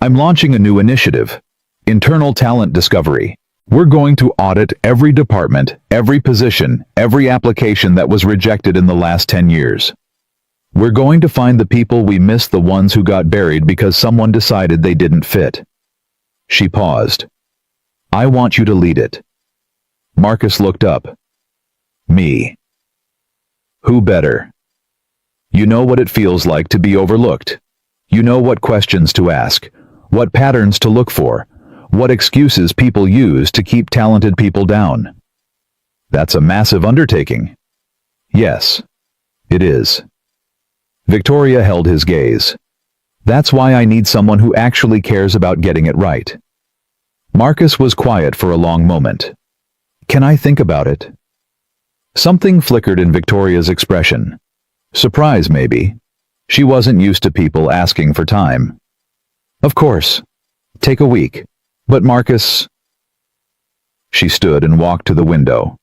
I'm launching a new initiative. Internal talent discovery. We're going to audit every department, every position, every application that was rejected in the last 10 years. We're going to find the people we missed, the ones who got buried because someone decided they didn't fit. She paused. I want you to lead it. Marcus looked up. Me. Who better? You know what it feels like to be overlooked. You know what questions to ask, what patterns to look for, what excuses people use to keep talented people down. That's a massive undertaking. Yes, it is. Victoria held his gaze. That's why I need someone who actually cares about getting it right. Marcus was quiet for a long moment. Can I think about it? Something flickered in Victoria's expression. Surprise, maybe. She wasn't used to people asking for time. Of course. Take a week. But Marcus... She stood and walked to the window.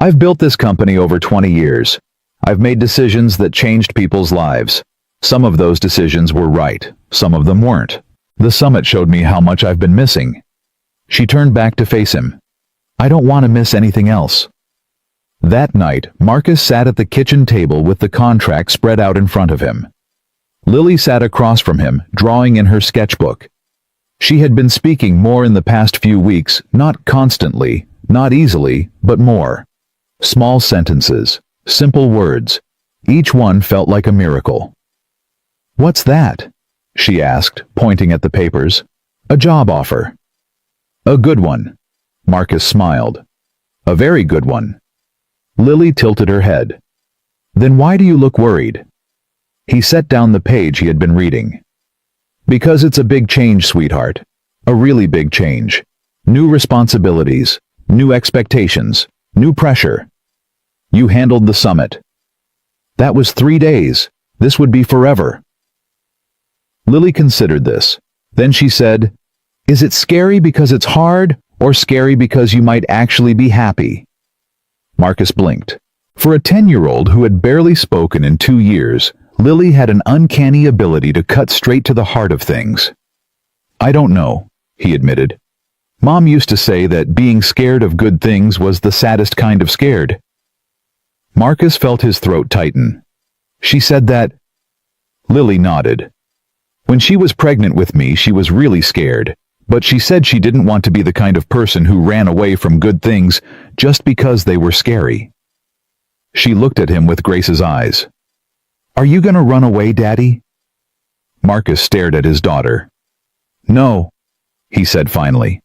I've built this company over 20 years. I've made decisions that changed people's lives. Some of those decisions were right, some of them weren't. The summit showed me how much I've been missing. She turned back to face him. I don't want to miss anything else. That night, Marcus sat at the kitchen table with the contract spread out in front of him. Lily sat across from him, drawing in her sketchbook. She had been speaking more in the past few weeks, not constantly, not easily, but more. Small sentences, simple words. Each one felt like a miracle. What's that? She asked, pointing at the papers. A job offer. A good one. Marcus smiled. A very good one. Lily tilted her head. Then why do you look worried? He set down the page he had been reading. Because it's a big change, sweetheart. A really big change. New responsibilities, new expectations, new pressure. You handled the summit. That was 3 days. This would be forever. Lily considered this. Then she said, Is it scary because it's hard, or scary because you might actually be happy? Marcus blinked. For a 10-year-old who had barely spoken in 2 years, Lily had an uncanny ability to cut straight to the heart of things. I don't know, he admitted. Mom used to say that being scared of good things was the saddest kind of scared. Marcus felt his throat tighten. She said that. Lily nodded. When she was pregnant with me, she was really scared, but she said she didn't want to be the kind of person who ran away from good things just because they were scary. She looked at him with Grace's eyes. Are you going to run away, Daddy? Marcus stared at his daughter. No, he said finally.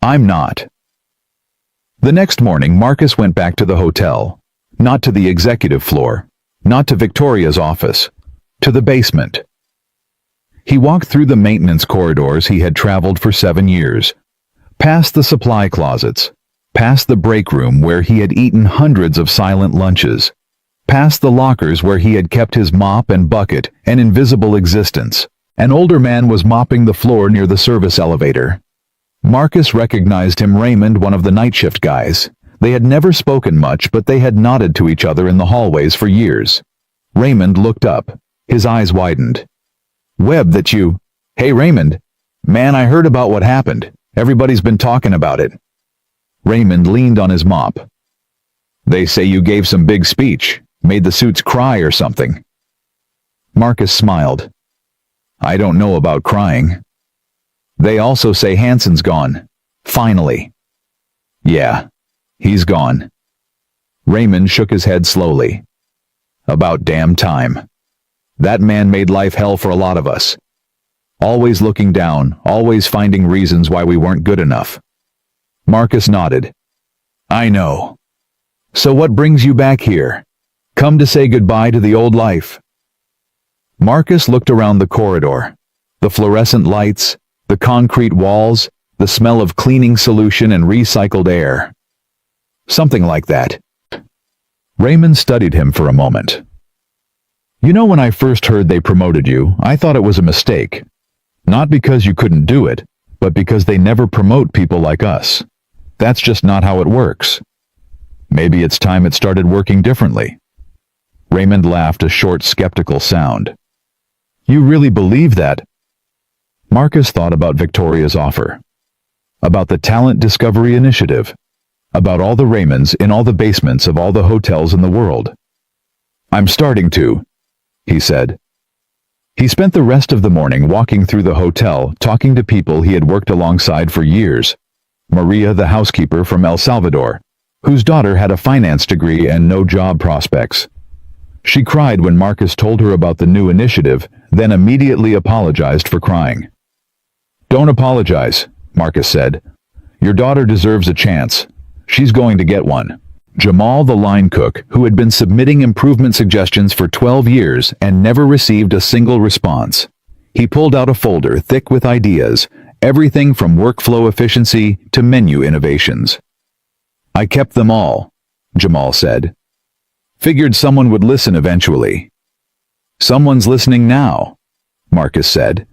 I'm not. The next morning, Marcus went back to the hotel. Not to the executive floor, not to Victoria's office, to the basement. He walked through the maintenance corridors he had traveled for 7 years, past the supply closets, past the break room where he had eaten hundreds of silent lunches, past the lockers where he had kept his mop and bucket, an invisible existence. An older man was mopping the floor near the service elevator. Marcus recognized him, Raymond, one of the night shift guys. They had never spoken much, but they had nodded to each other in the hallways for years. Raymond looked up. His eyes widened. Webb, that you... Hey, Raymond. Man, I heard about what happened. Everybody's been talking about it. Raymond leaned on his mop. They say you gave some big speech, made the suits cry or something. Marcus smiled. I don't know about crying. They also say Hansen's gone. Finally. Yeah. He's gone. Raymond shook his head slowly. About damn time. That man made life hell for a lot of us. Always looking down, always finding reasons why we weren't good enough. Marcus nodded. I know. So what brings you back here? Come to say goodbye to the old life? Marcus looked around the corridor. The fluorescent lights, the concrete walls, the smell of cleaning solution and recycled air. Something like that. Raymond studied him for a moment. You know, when I first heard they promoted you, I thought it was a mistake. Not because you couldn't do it, but because they never promote people like us. That's just not how it works. Maybe it's time it started working differently. Raymond laughed, a short, skeptical sound. You really believe that? Marcus thought about Victoria's offer. About the Talent Discovery Initiative. About all the Raymonds in all the basements of all the hotels in the world. I'm starting to, he said. He spent the rest of the morning walking through the hotel, talking to people he had worked alongside for years. Maria, the housekeeper from El Salvador, whose daughter had a finance degree and no job prospects. She cried when Marcus told her about the new initiative, then immediately apologized for crying. Don't apologize, Marcus said. Your daughter deserves a chance. She's going to get one. Jamal, the line cook, who had been submitting improvement suggestions for 12 years and never received a single response. He pulled out a folder thick with ideas, everything from workflow efficiency to menu innovations. I kept them all, Jamal said. Figured someone would listen eventually. Someone's listening now, Marcus said.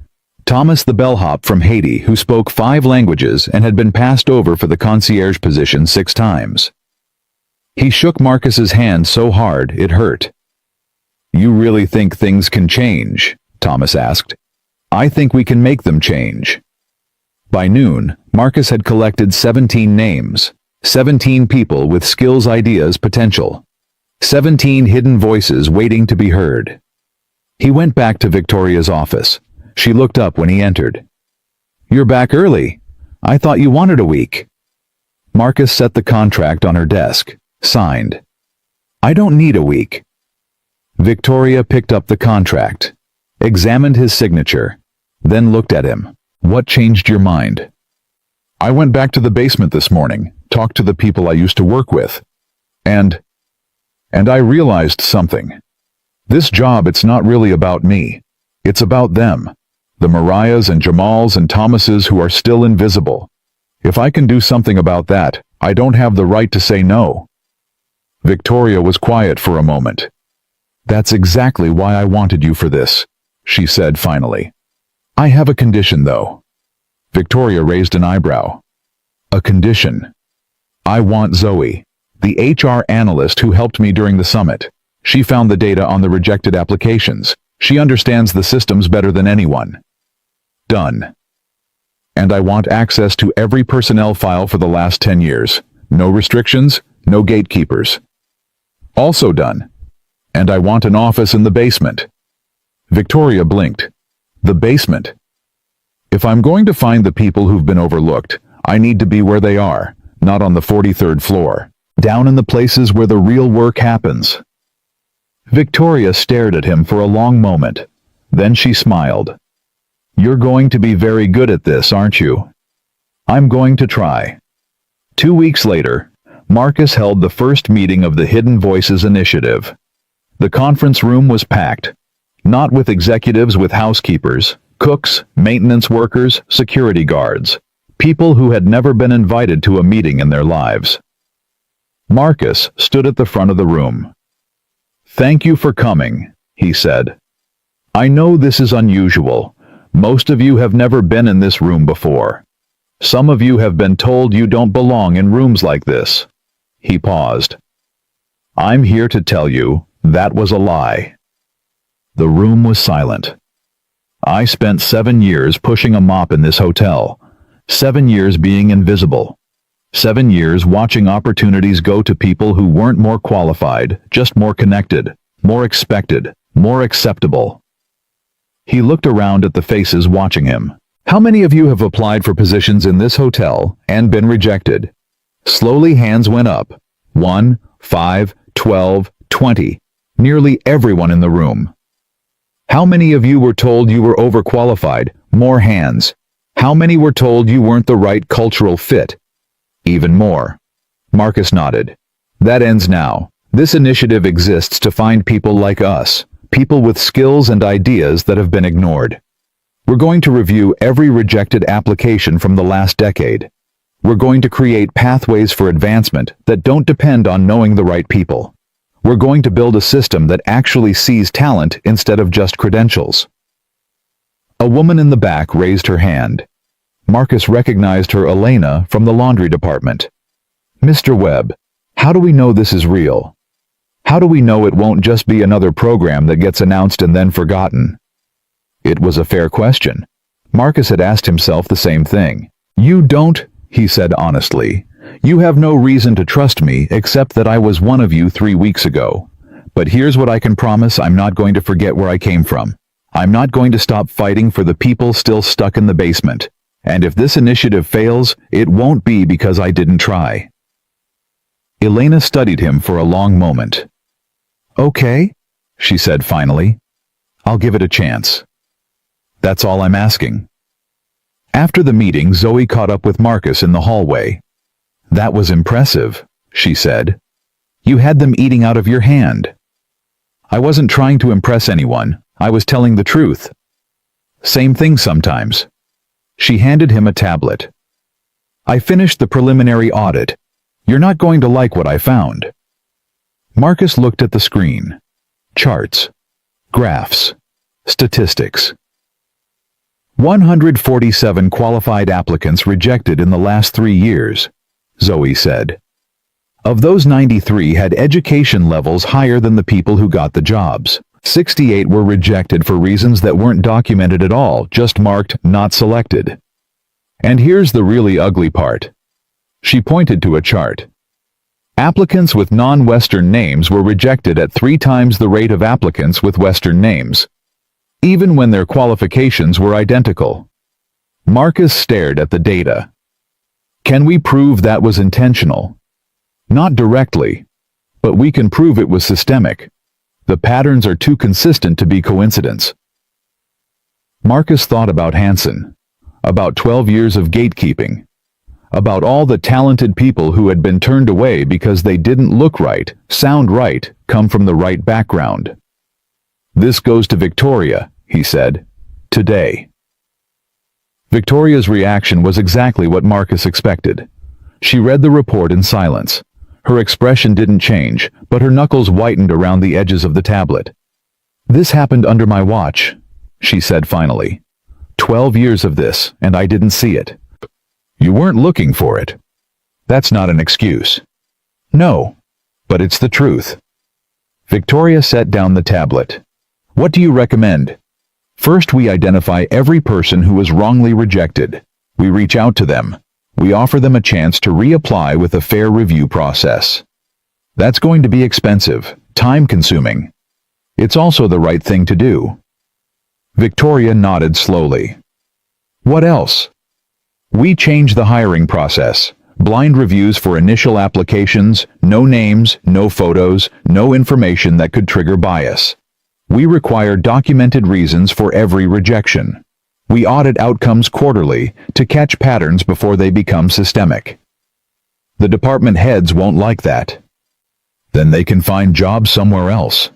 Thomas the bellhop from Haiti, who spoke 5 languages and had been passed over for the concierge position 6 times. He shook Marcus's hand so hard it hurt. "You really think things can change?" Thomas asked. "I think we can make them change." By noon, Marcus had collected 17 names, 17 people with skills, ideas, potential. 17 hidden voices waiting to be heard. He went back to Victoria's office. She looked up when he entered. "You're back early. I thought you wanted a week." Marcus set the contract on her desk, signed. "I don't need a week." Victoria picked up the contract, examined his signature, then looked at him. "What changed your mind?" "I went back to the basement this morning, talked to the people I used to work with, and I realized something. This job, it's not really about me. It's about them, the Mariahs and Jamals and Thomases who are still invisible. If I can do something about that, I don't have the right to say no." Victoria was quiet for a moment. "That's exactly why I wanted you for this," she said finally. "I have a condition, though." Victoria raised an eyebrow. "A condition?" "I want Zoe, the HR analyst who helped me during the summit. She found the data on the rejected applications. She understands the systems better than anyone." "Done. And I want access to every personnel file for the last 10 years. No restrictions, no gatekeepers." "Also done. And I want an office in the basement." Victoria blinked. "The basement? If I'm going to find the people who've been overlooked, I need to be where they are, not on the 43rd floor, down in the places where the real work happens." Victoria stared at him for a long moment. Then she smiled. "You're going to be very good at this, aren't you?" "I'm going to try." 2 weeks later, Marcus held the first meeting of the Hidden Voices Initiative. The conference room was packed, not with executives, with housekeepers, cooks, maintenance workers, security guards, people who had never been invited to a meeting in their lives. Marcus stood at the front of the room. "Thank you for coming," he said. "I know this is unusual. Most of you have never been in this room before. Some of you have been told you don't belong in rooms like this." He paused. "I'm here to tell you that was a lie." The room was silent. "I spent 7 years pushing a mop in this hotel, 7 years being invisible, 7 years watching opportunities go to people who weren't more qualified, just more connected, more expected, more acceptable." He looked around at the faces watching him. "How many of you have applied for positions in this hotel and been rejected?" Slowly hands went up. 1, 5, 12, 20. Nearly everyone in the room. "How many of you were told you were overqualified?" More hands. "How many were told you weren't the right cultural fit?" Even more. Marcus nodded. "That ends now. This initiative exists to find people like us, people with skills and ideas that have been ignored. We're going to review every rejected application from the last decade. We're going to create pathways for advancement that don't depend on knowing the right people. We're going to build a system that actually sees talent instead of just credentials." A woman in the back raised her hand. Marcus recognized her, Elena, from the laundry department. "Mr. Webb, how do we know this is real? How do we know it won't just be another program that gets announced and then forgotten?" It was a fair question. Marcus had asked himself the same thing. "You don't," he said honestly. "You have no reason to trust me except that I was one of you 3 weeks ago. But here's what I can promise: I'm not going to forget where I came from. I'm not going to stop fighting for the people still stuck in the basement. And if this initiative fails, it won't be because I didn't try." Elena studied him for a long moment. "Okay," she said finally. "I'll give it a chance. That's all I'm asking." After the meeting, Zoe caught up with Marcus in the hallway. "That was impressive," she said. "You had them eating out of your hand." "I wasn't trying to impress anyone. I was telling the truth." "Same thing sometimes." She handed him a tablet. "I finished the preliminary audit. You're not going to like what I found." Marcus looked at the screen. Charts. Graphs. Statistics. 147 qualified applicants rejected in the last 3 years, Zoe said. Of those, 93 had education levels higher than the people who got the jobs. 68 were rejected for reasons that weren't documented at all, just marked not selected. And here's the really ugly part. She pointed to a chart. Applicants with non-Western names were rejected at 3 times the rate of applicants with Western names, even when their qualifications were identical. Marcus stared at the data. Can we prove that was intentional? Not directly, but we can prove it was systemic. The patterns are too consistent to be coincidence. Marcus thought about Hansen, about 12 years of gatekeeping, about all the talented people who had been turned away because they didn't look right, sound right, come from the right background. This goes to Victoria, he said, today. Victoria's reaction was exactly what Marcus expected. She read the report in silence. Her expression didn't change, but her knuckles whitened around the edges of the tablet. This happened under my watch, she said finally. 12 years of this, and I didn't see it. You weren't looking for it. That's not an excuse. No, but it's the truth. Victoria set down the tablet. What do you recommend? First, we identify every person who was wrongly rejected. We reach out to them. We offer them a chance to reapply with a fair review process. That's going to be expensive, time-consuming. It's also the right thing to do. Victoria nodded slowly. What else? We change the hiring process. Blind reviews for initial applications, no names, no photos, no information that could trigger bias. We require documented reasons for every rejection. We audit outcomes quarterly to catch patterns before they become systemic. The department heads won't like that. Then they can find jobs somewhere else.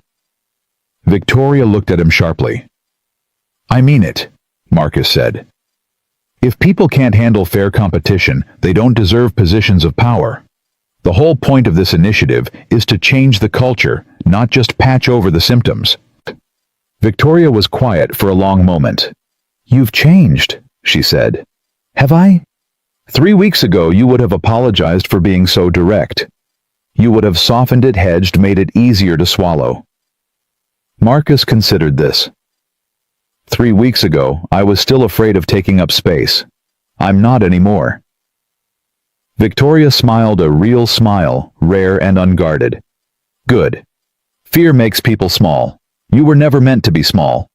Victoria looked at him sharply. I mean it, Marcus said. If people can't handle fair competition, they don't deserve positions of power. The whole point of this initiative is to change the culture, not just patch over the symptoms. Victoria was quiet for a long moment. You've changed, she said. Have I? 3 weeks ago you would have apologized for being so direct. You would have softened it, hedged, made it easier to swallow. Marcus considered this. 3 weeks ago, I was still afraid of taking up space. I'm not anymore. Victoria smiled a real smile, rare and unguarded. Good. Fear makes people small. You were never meant to be small.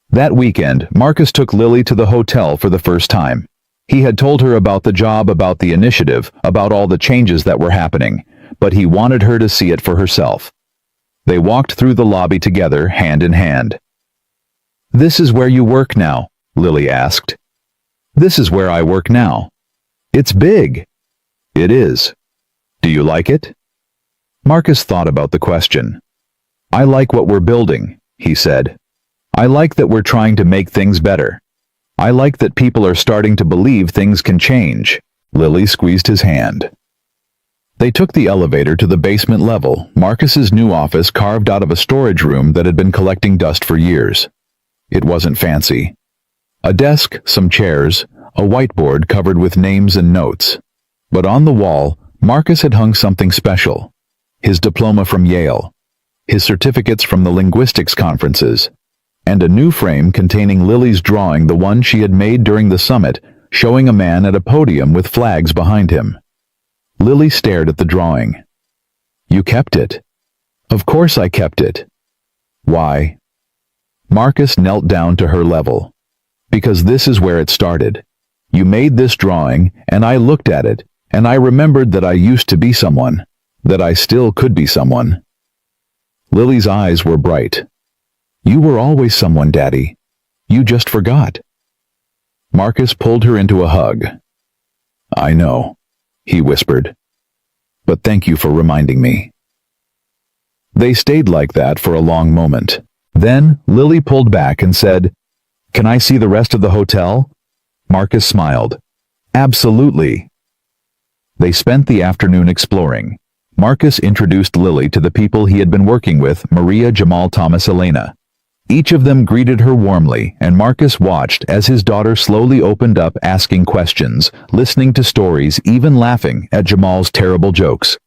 That weekend, Marcus took Lily to the hotel for the first time. He had told her about the job, about the initiative, about all the changes that were happening, but he wanted her to see it for herself. They walked through the lobby together, hand in hand. This is where you work now, Lily asked. This is where I work now. It's big. It is. Do you like it? Marcus thought about the question. I like what we're building, he said. I like that we're trying to make things better. I like that people are starting to believe things can change. Lily squeezed his hand. They took the elevator to the basement level, Marcus's new office carved out of a storage room that had been collecting dust for years. It wasn't fancy. A desk, some chairs, a whiteboard covered with names and notes. But on the wall, Marcus had hung something special. His diploma from Yale, his certificates from the linguistics conferences, and a new frame containing Lily's drawing, the one she had made during the summit, showing a man at a podium with flags behind him. Lily stared at the drawing. You kept it? Of course I kept it. Why? Marcus knelt down to her level. Because this is where it started. You made this drawing, and I looked at it, and I remembered that I used to be someone, that I still could be someone. Lily's eyes were bright. You were always someone, Daddy. You just forgot. Marcus pulled her into a hug. I know, he whispered. But thank you for reminding me. They stayed like that for a long moment. Then Lily pulled back and said, Can I see the rest of the hotel? Marcus smiled. Absolutely. They spent the afternoon exploring. Marcus introduced Lily to the people he had been working with, Maria, Jamal, Thomas, Elena. Each of them greeted her warmly, and Marcus watched as his daughter slowly opened up, asking questions, listening to stories, even laughing at Jamal's terrible jokes.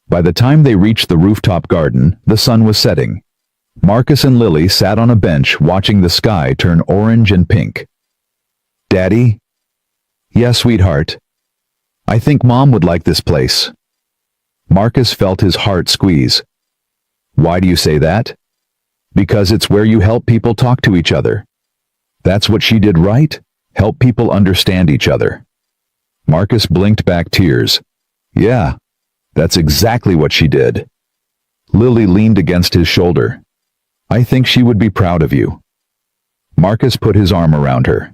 By the time they reached the rooftop garden, the sun was setting. Marcus and Lily sat on a bench watching the sky turn orange and pink. "Daddy?" "Yeah, sweetheart. I think Mom would like this place." Marcus felt his heart squeeze. "Why do you say that?" "Because it's where you help people talk to each other." "That's what she did, right? Help people understand each other." Marcus blinked back tears. "Yeah, that's exactly what she did." Lily leaned against his shoulder. "I think she would be proud of you." Marcus put his arm around her.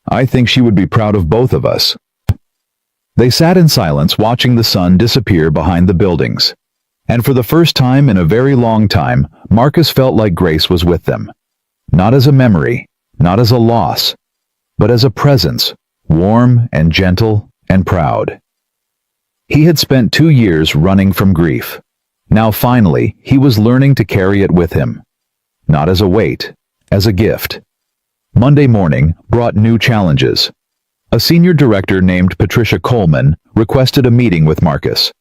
"I think she would be proud of both of us." They sat in silence, watching the sun disappear behind the buildings. And for the first time in a very long time, Marcus felt like Grace was with them. Not as a memory, not as a loss, but as a presence, warm and gentle and proud. He had spent 2 years running from grief. Now finally, he was learning to carry it with him. Not as a weight, as a gift. Monday morning brought new challenges. A senior director named Patricia Coleman requested a meeting with Marcus.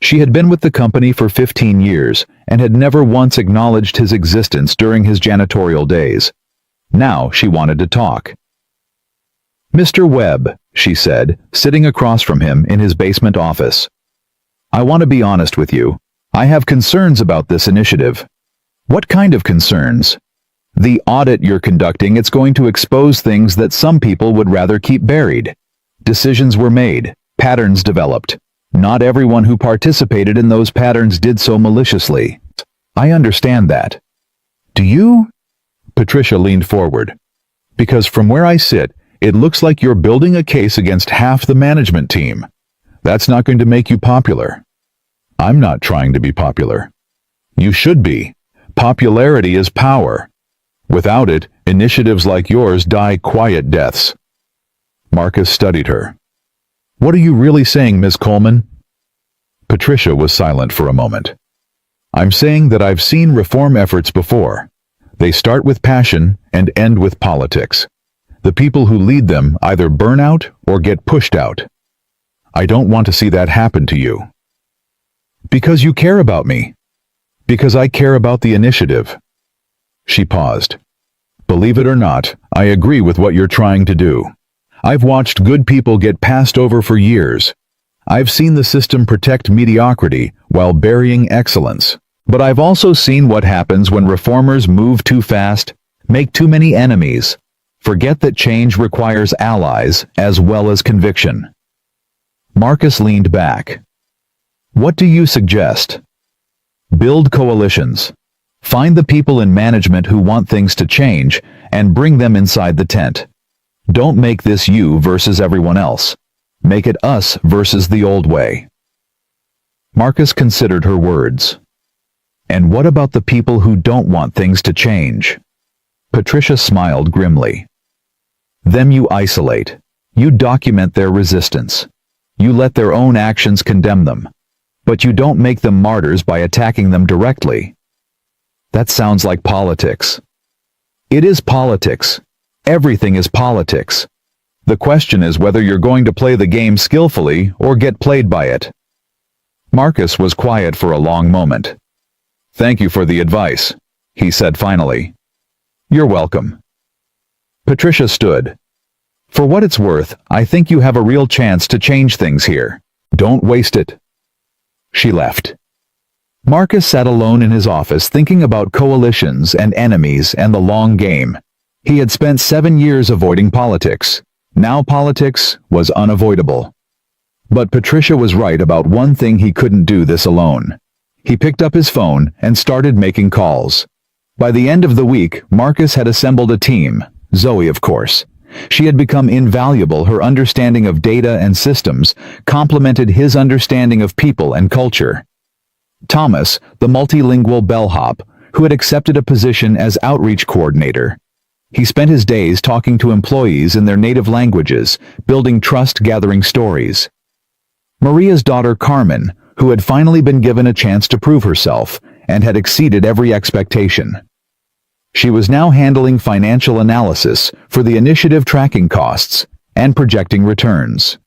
She had been with the company for 15 years and had never once acknowledged his existence during his janitorial days. Now she wanted to talk. "Mr. Webb," she said, sitting across from him in his basement office. "I want to be honest with you. I have concerns about this initiative." "What kind of concerns?" "The audit you're conducting, it's going to expose things that some people would rather keep buried. Decisions were made, patterns developed. Not everyone who participated in those patterns did so maliciously." "I understand that." "Do you?" Patricia leaned forward. "Because from where I sit, it looks like you're building a case against half the management team. That's not going to make you popular." "I'm not trying to be popular." "You should be. Popularity is power. Without it, initiatives like yours die quiet deaths." Marcus studied her. "What are you really saying, Ms. Coleman?" Patricia was silent for a moment. "I'm saying that I've seen reform efforts before. They start with passion and end with politics. The people who lead them either burn out or get pushed out. I don't want to see that happen to you." "Because you care about me." "Because I care about the initiative." She paused. "Believe it or not, I agree with what you're trying to do. I've watched good people get passed over for years. I've seen the system protect mediocrity while burying excellence. But I've also seen what happens when reformers move too fast, make too many enemies, forget that change requires allies as well as conviction." Marcus leaned back. "What do you suggest?" "Build coalitions. Find the people in management who want things to change and bring them inside the tent. Don't make this you versus everyone else. Make it us versus the old way." Marcus considered her words. "And what about the people who don't want things to change?" Patricia smiled grimly. "Them you isolate. You document their resistance. You let their own actions condemn them. But you don't make them martyrs by attacking them directly." "That sounds like politics." "It is politics. Everything is politics. The question is whether you're going to play the game skillfully or get played by it." Marcus was quiet for a long moment. "Thank you for the advice," he said finally. "You're welcome." Patricia stood. "For what it's worth, I think you have a real chance to change things here. Don't waste it." She left. Marcus sat alone in his office thinking about coalitions and enemies and the long game. He had spent 7 years avoiding politics. Now politics was unavoidable. But Patricia was right about one thing: he couldn't do this alone. He picked up his phone and started making calls. By the end of the week, Marcus had assembled a team. Zoe, of course. She had become invaluable. Her understanding of data and systems complemented his understanding of people and culture. Thomas, the multilingual bellhop, who had accepted a position as outreach coordinator. He spent his days talking to employees in their native languages, building trust, gathering stories. Maria's daughter Carmen, who had finally been given a chance to prove herself, and had exceeded every expectation. She was now handling financial analysis for the initiative, tracking costs and projecting returns.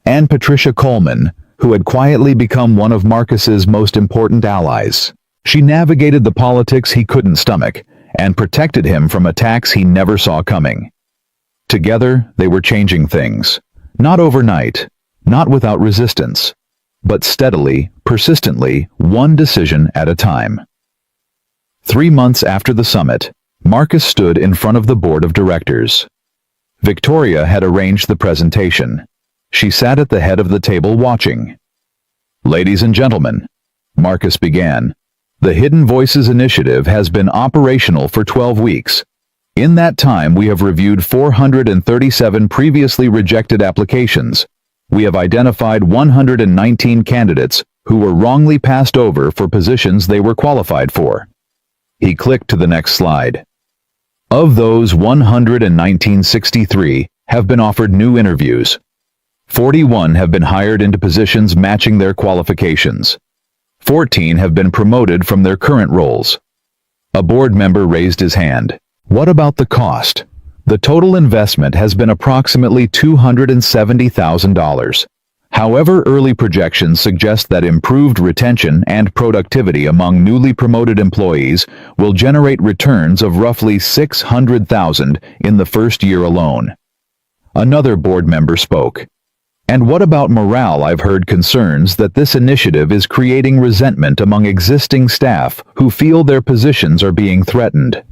And Patricia Coleman, who had quietly become one of Marcus's most important allies. She navigated the politics he couldn't stomach and protected him from attacks he never saw coming. Together, they were changing things. Not overnight, not without resistance, but steadily, persistently, one decision at a time. 3 months after the summit, Marcus stood in front of the board of directors. Victoria had arranged the presentation. She sat at the head of the table watching. "Ladies and gentlemen," Marcus began, "the Hidden Voices Initiative has been operational for 12 weeks. In that time, we have reviewed 437 previously rejected applications. We have identified 119 candidates who were wrongly passed over for positions they were qualified for." He clicked to the next slide. Of those 119, have been offered new interviews. 41 have been hired into positions matching their qualifications. 14 have been promoted from their current roles. A board member raised his hand. "What about the cost?" "The total investment has been approximately $270,000. However, early projections suggest that improved retention and productivity among newly promoted employees will generate returns of roughly $600,000 in the first year alone." Another board member spoke. "And what about morale? I've heard concerns that this initiative is creating resentment among existing staff who feel their positions are being threatened."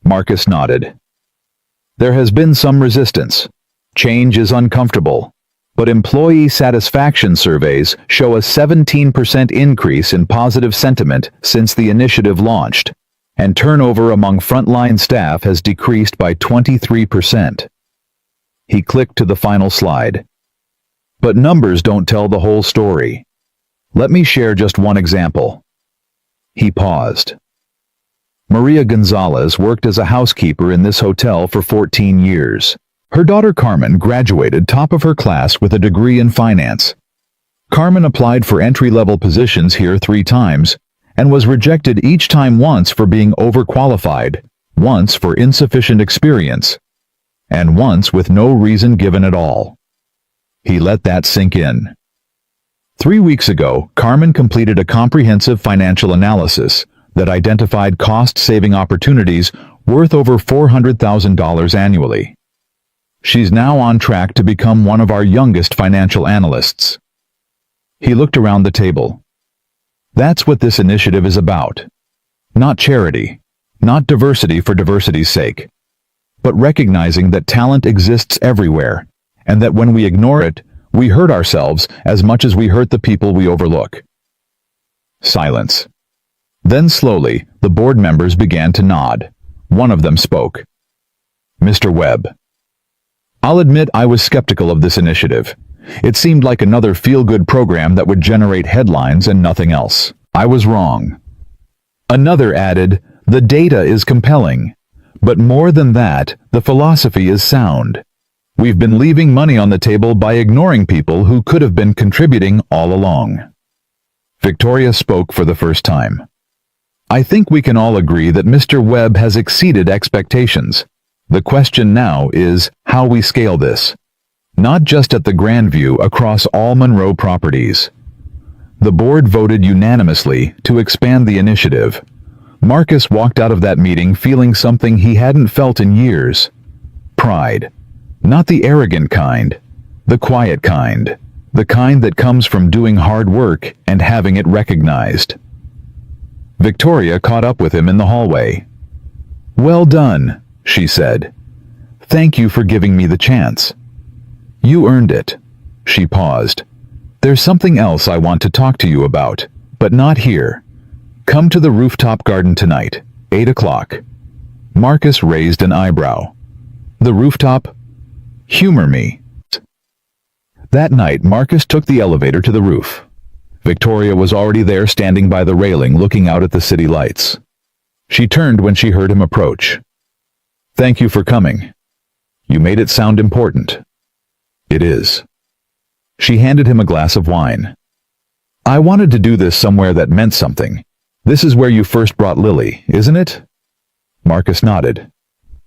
Marcus nodded. "There has been some resistance. Change is uncomfortable. But employee satisfaction surveys show a 17% increase in positive sentiment since the initiative launched, and turnover among frontline staff has decreased by 23%. He clicked to the final slide. "But numbers don't tell the whole story. Let me share just one example." He paused. Maria Gonzalez worked as a housekeeper in this hotel for 14 years. Her daughter Carmen graduated top of her class with a degree in finance. Carmen applied for entry-level positions here 3 times and was rejected each time, once for being overqualified, once for insufficient experience, and once with no reason given at all. He let that sink in. 3 weeks ago, Carmen completed a comprehensive financial analysis that identified cost-saving opportunities worth over $400,000 annually. She's now on track to become one of our youngest financial analysts. He looked around the table. That's what this initiative is about. Not charity, not diversity for diversity's sake, but recognizing that talent exists everywhere, and that when we ignore it, we hurt ourselves as much as we hurt the people we overlook. Silence. Then slowly, the board members began to nod. One of them spoke. "Mr. Webb. I'll admit I was skeptical of this initiative. It seemed like another feel-good program that would generate headlines and nothing else. I was wrong." Another added, "The data is compelling. But more than that, the philosophy is sound. We've been leaving money on the table by ignoring people who could have been contributing all along." Victoria spoke for the first time. "I think we can all agree that Mr. Webb has exceeded expectations. The question now is how we scale this, not just at the Grandview, across all Monroe properties." The board voted unanimously to expand the initiative. Marcus walked out of that meeting feeling something he hadn't felt in years. Pride. Not the arrogant kind, the quiet kind, the kind that comes from doing hard work and having it recognized. Victoria caught up with him in the hallway. "Well done," she said. "Thank you for giving me the chance." "You earned it." She paused. "There's something else I want to talk to you about, but not here. Come to the rooftop garden tonight, 8 o'clock. Marcus raised an eyebrow. "The rooftop? Humor me." That night, Marcus took the elevator to the roof. Victoria was already there, standing by the railing looking out at the city lights. She turned when she heard him approach. "Thank you for coming. You made it sound important." "It is." She handed him a glass of wine. "I wanted to do this somewhere that meant something. This is where you first brought Lily, isn't it?" Marcus nodded.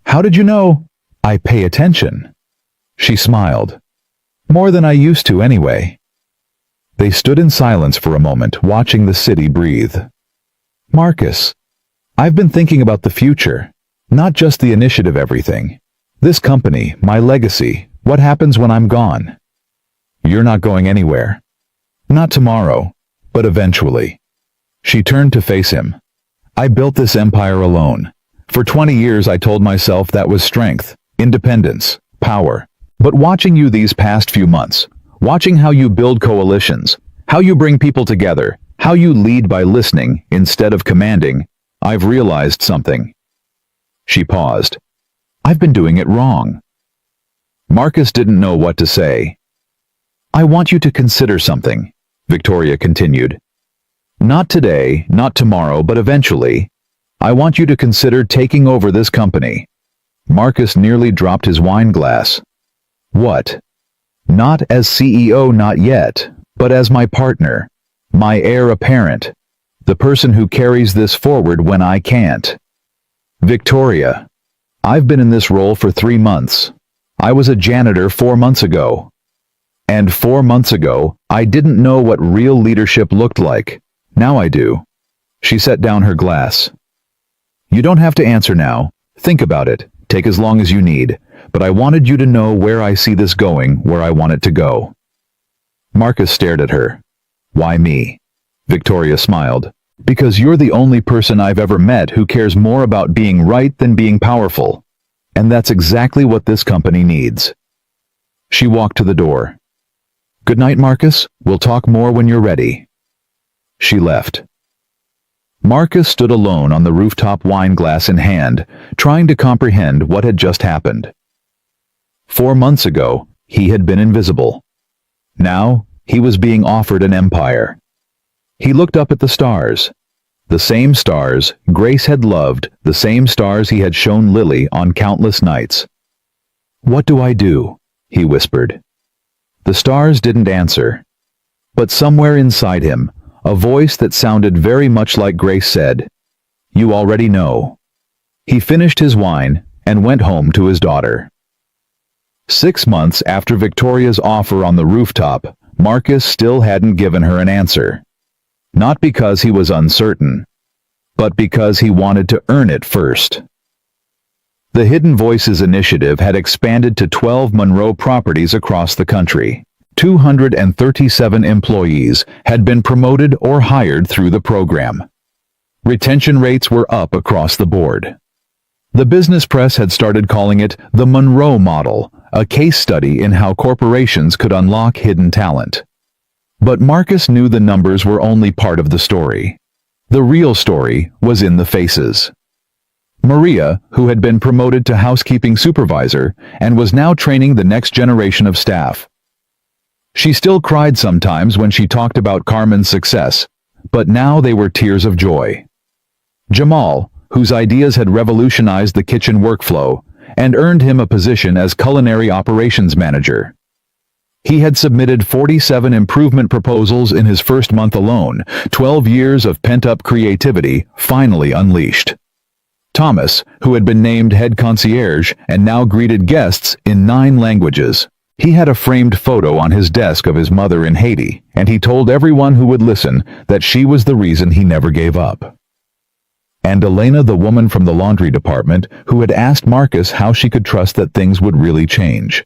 How did you know? I pay attention. She smiled. More than I used to anyway. They stood in silence for a moment, watching the city breathe. Marcus, I've been thinking about the future, not just the initiative everything. This company, my legacy, what happens when I'm gone? You're not going anywhere. Not tomorrow, but eventually. She turned to face him. I built this empire alone. For 20 years I told myself that was strength, independence, power. But watching you these past few months, watching how you build coalitions, how you bring people together, how you lead by listening instead of commanding, I've realized something. She paused. I've been doing it wrong. Marcus didn't know what to say. I want you to consider something, Victoria continued. Not today, not tomorrow, but eventually. I want you to consider taking over this company. Marcus nearly dropped his wine glass. What? Not as CEO, not yet, but as my partner, my heir apparent, the person who carries this forward when I can't. Victoria, I've been in this role for 3 months. I was a janitor 4 months ago. And 4 months ago, I didn't know what real leadership looked like. Now I do. She set down her glass. You don't have to answer now. Think about it. Take as long as you need. But I wanted you to know where I see this going, where I want it to go. Marcus stared at her. Why me? Victoria smiled. Because you're the only person I've ever met who cares more about being right than being powerful. And that's exactly what this company needs. She walked to the door. Good night, Marcus. We'll talk more when you're ready. She left. Marcus stood alone on the rooftop, wine glass in hand, trying to comprehend what had just happened. 4 months ago, he had been invisible. Now, he was being offered an empire. He looked up at the stars. The same stars Grace had loved, the same stars he had shown Lily on countless nights. What do I do? He whispered. The stars didn't answer. But somewhere inside him, a voice that sounded very much like Grace said, You already know. He finished his wine and went home to his daughter. 6 months after Victoria's offer on the rooftop, Marcus still hadn't given her an answer. Not because he was uncertain, but because he wanted to earn it first. The Hidden Voices initiative had expanded to 12 Monroe properties across the country. 237 employees had been promoted or hired through the program. Retention rates were up across the board. The business press had started calling it the Monroe Model, a case study in how corporations could unlock hidden talent. But Marcus knew the numbers were only part of the story. The real story was in the faces. Maria, who had been promoted to housekeeping supervisor and was now training the next generation of staff. She still cried sometimes when she talked about Carmen's success, but now they were tears of joy. Jamal, whose ideas had revolutionized the kitchen workflow and earned him a position as culinary operations manager. He had submitted 47 improvement proposals in his first month alone, 12 years of pent-up creativity finally unleashed. Thomas, who had been named head concierge and now greeted guests in 9 languages. He had a framed photo on his desk of his mother in Haiti, and he told everyone who would listen that she was the reason he never gave up. And Elena, the woman from the laundry department, who had asked Marcus how she could trust that things would really change.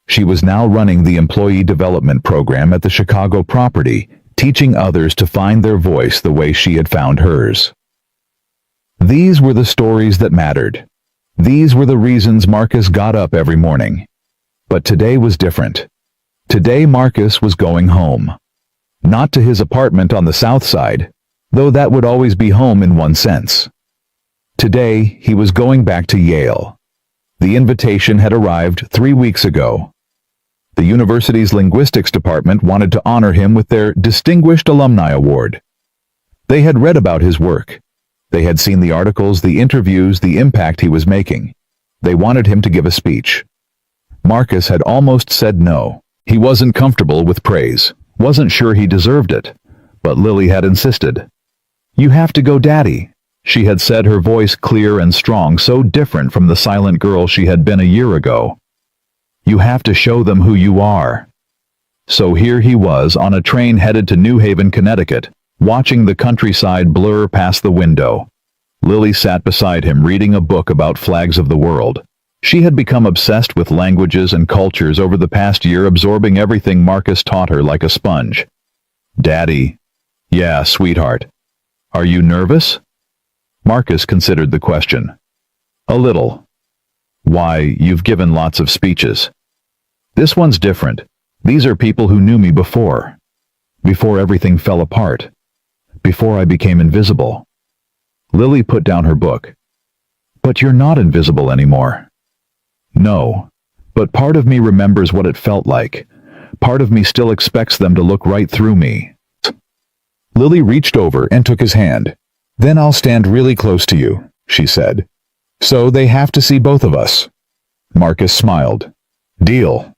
She was now running the employee development program at the Chicago property, teaching others to find their voice the way she had found hers. These were the stories that mattered. These were the reasons Marcus got up every morning. But today was different. Today Marcus was going home. Not to his apartment on the south side, though that would always be home in one sense. Today he was going back to Yale. The invitation had arrived 3 weeks ago. The university's linguistics department wanted to honor him with their Distinguished Alumni Award. They had read about his work. They had seen the articles, the interviews, the impact he was making. They wanted him to give a speech. Marcus had almost said no. He wasn't comfortable with praise, wasn't sure he deserved it. But Lily had insisted. You have to go, Daddy. She had said, her voice clear and strong, so different from the silent girl she had been a year ago. You have to show them who you are. So here he was on a train headed to New Haven, Connecticut, watching the countryside blur past the window. Lily sat beside him reading a book about flags of the world. She had become obsessed with languages and cultures over the past year, absorbing everything Marcus taught her like a sponge. Daddy. Yeah, sweetheart. Are you nervous? Marcus considered the question. A little. Why, you've given lots of speeches. This one's different. These are people who knew me before. Before everything fell apart. Before I became invisible. Lily put down her book. But you're not invisible anymore. No. But part of me remembers what it felt like. Part of me still expects them to look right through me. Lily reached over and took his hand. Then I'll stand really close to you, she said. So they have to see both of us. Marcus smiled. Deal.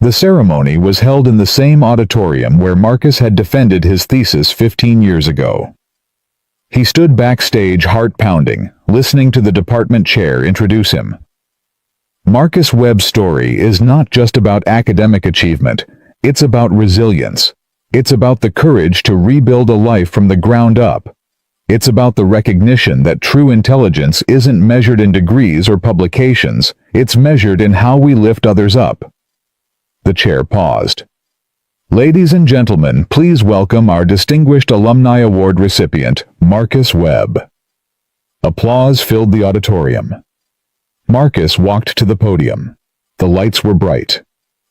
The ceremony was held in the same auditorium where Marcus had defended his thesis 15 years ago. He stood backstage, heart pounding, listening to the department chair introduce him. Marcus Webb's story is not just about academic achievement, it's about resilience. It's about the courage to rebuild a life from the ground up. It's about the recognition that true intelligence isn't measured in degrees or publications, it's measured in how we lift others up. The chair paused. Ladies and gentlemen, please welcome our distinguished Alumni Award recipient, Marcus Webb. Applause filled the auditorium. Marcus walked to the podium. The lights were bright.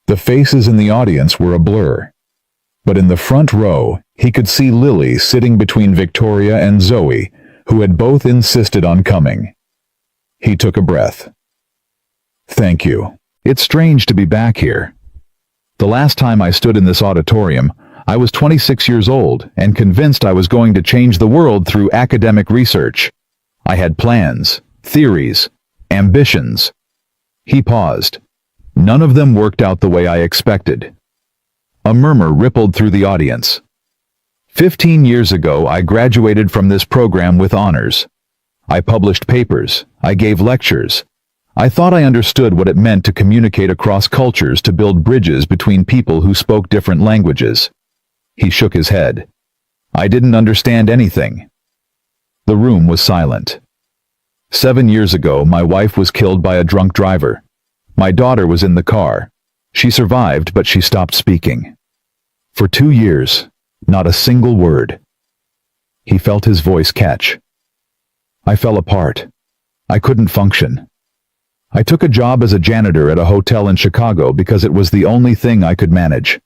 The faces in the audience were a blur. But in the front row, he could see Lily sitting between Victoria and Zoe, who had both insisted on coming. He took a breath. Thank you. It's strange to be back here. The last time I stood in this auditorium, I was 26 years old and convinced I was going to change the world through academic research. I had plans, theories, ambitions. He paused. None of them worked out the way I expected. A murmur rippled through the audience. 15 years ago, I graduated from this program with honors. I published papers. I gave lectures. I thought I understood what it meant to communicate across cultures, to build bridges between people who spoke different languages. He shook his head. I didn't understand anything. The room was silent. 7 years ago, my wife was killed by a drunk driver. My daughter was in the car. She survived, but she stopped speaking. For 2 years, not a single word. He felt his voice catch. I fell apart. I couldn't function. I took a job as a janitor at a hotel in Chicago because it was the only thing I could manage.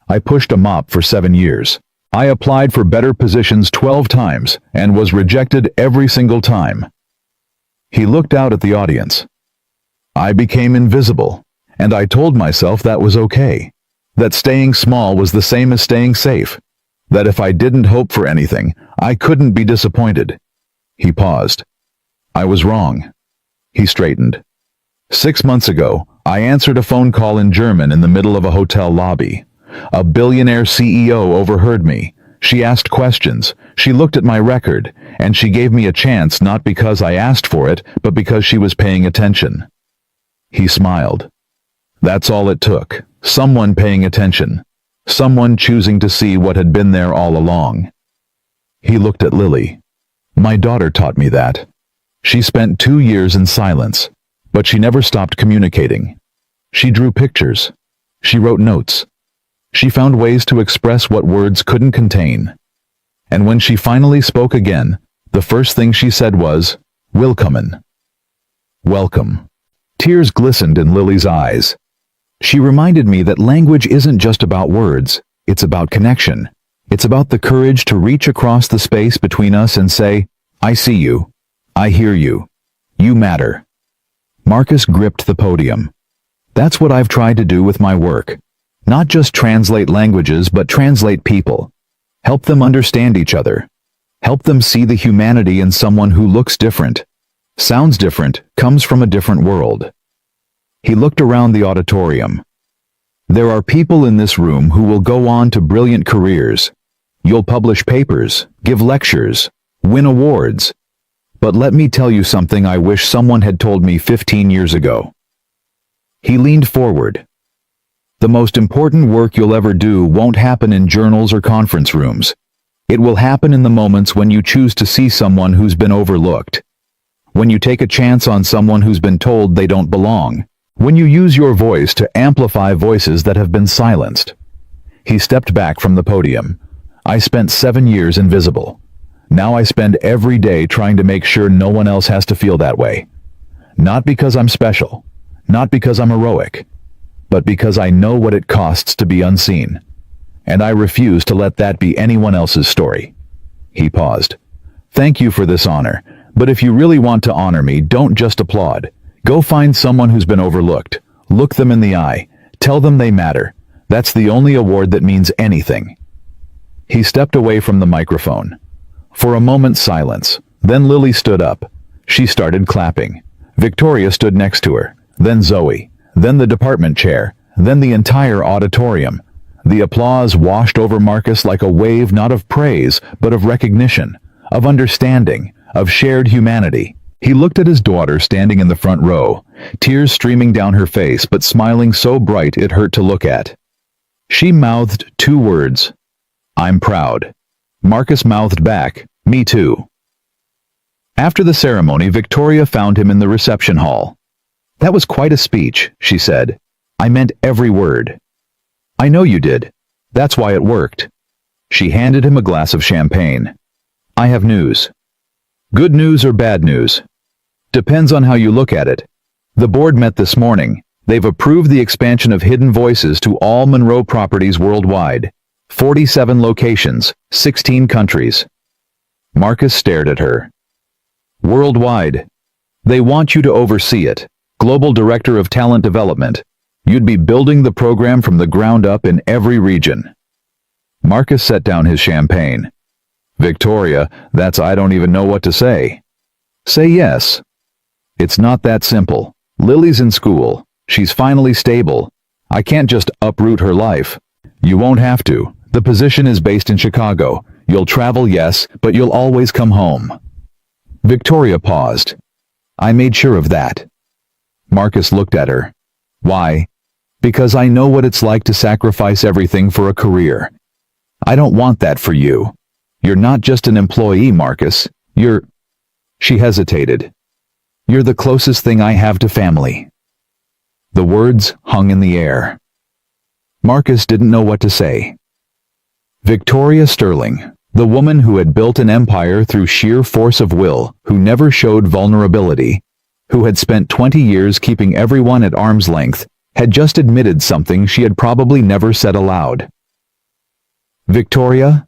I pushed a mop for 7 years. I applied for better positions 12 times and was rejected every single time. He looked out at the audience. I became invisible, and I told myself that was okay. That staying small was the same as staying safe. That if I didn't hope for anything, I couldn't be disappointed. He paused. I was wrong. He straightened. 6 months ago, I answered a phone call in German in the middle of a hotel lobby. A billionaire CEO overheard me. She asked questions. She looked at my record, and she gave me a chance not because I asked for it, but because she was paying attention. He smiled. That's all it took. Someone paying attention. Someone choosing to see what had been there all along. He looked at Lily. My daughter taught me that. She spent 2 years in silence. But she never stopped communicating. She drew pictures. She wrote notes. She found ways to express what words couldn't contain. And when she finally spoke again, the first thing she said was, Willkommen. Welcome. Tears glistened in Lily's eyes. She reminded me that language isn't just about words, it's about connection. It's about the courage to reach across the space between us and say, I see you. I hear you. You matter. Marcus gripped the podium. That's what I've tried to do with my work. Not just translate languages, but translate people. Help them understand each other. Help them see the humanity in someone who looks different, sounds different, comes from a different world. He looked around the auditorium. There are people in this room who will go on to brilliant careers. You'll publish papers, give lectures, win awards. But let me tell you something I wish someone had told me 15 years ago. He leaned forward. The most important work you'll ever do won't happen in journals or conference rooms. It will happen in the moments when you choose to see someone who's been overlooked. When you take a chance on someone who's been told they don't belong. When you use your voice to amplify voices that have been silenced. He stepped back from the podium. I spent 7 years invisible. Now I spend every day trying to make sure no one else has to feel that way. Not because I'm special. Not because I'm heroic. But because I know what it costs to be unseen. And I refuse to let that be anyone else's story. He paused. Thank you for this honor, but if you really want to honor me, don't just applaud. Go find someone who's been overlooked. Look them in the eye. Tell them they matter. That's the only award that means anything. He stepped away from the microphone. For a moment, silence. Then Lily stood up. She started clapping. Victoria stood next to her. Then Zoe. Then the department chair. Then the entire auditorium. The applause washed over Marcus like a wave not of praise, but of recognition, of understanding, of shared humanity. He looked at his daughter standing in the front row, tears streaming down her face but smiling so bright it hurt to look at. She mouthed 2 words. I'm proud. Marcus mouthed back, me too. After the ceremony, Victoria found him in the reception hall. That was quite a speech, she said. I meant every word. I know you did. That's why it worked. She handed him a glass of champagne. I have news. Good news or bad news? Depends on how you look at it. The board met this morning. They've approved the expansion of Hidden Voices to all Monroe properties worldwide. 47 locations, 16 countries. Marcus stared at her. Worldwide. They want you to oversee it. Global Director of Talent Development. You'd be building the program from the ground up in every region. Marcus set down his champagne. Victoria, that's I don't even know what to say. Say yes. It's not that simple. Lily's in school. She's finally stable. I can't just uproot her life. You won't have to. The position is based in Chicago. You'll travel, yes, but you'll always come home. Victoria paused. I made sure of that. Marcus looked at her. Why? Because I know what it's like to sacrifice everything for a career. I don't want that for you. You're not just an employee, Marcus. You're... She hesitated. You're the closest thing I have to family. The words hung in the air. Marcus didn't know what to say. Victoria Sterling, the woman who had built an empire through sheer force of will, who never showed vulnerability, who had spent 20 years keeping everyone at arm's length, had just admitted something she had probably never said aloud. Victoria?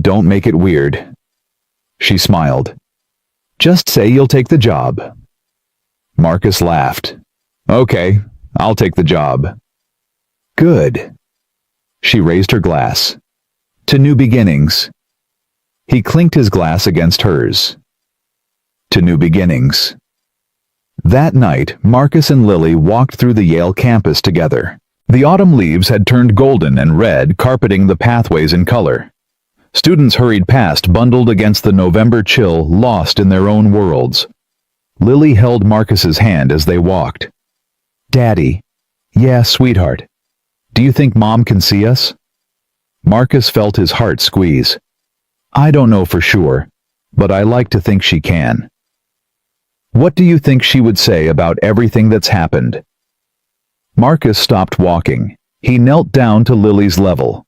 Don't make it weird. She smiled. Just say you'll take the job. Marcus laughed. Okay, I'll take the job. Good. She raised her glass. To new beginnings. He clinked his glass against hers. To new beginnings. That night, Marcus and Lily walked through the Yale campus together. The autumn leaves had turned golden and red, carpeting the pathways in color. Students hurried past, bundled against the November chill, lost in their own worlds. Lily held Marcus's hand as they walked. Daddy. Yeah, sweetheart. Do you think Mom can see us? Marcus felt his heart squeeze. I don't know for sure, but I like to think she can. What do you think she would say about everything that's happened? Marcus stopped walking. He knelt down to Lily's level.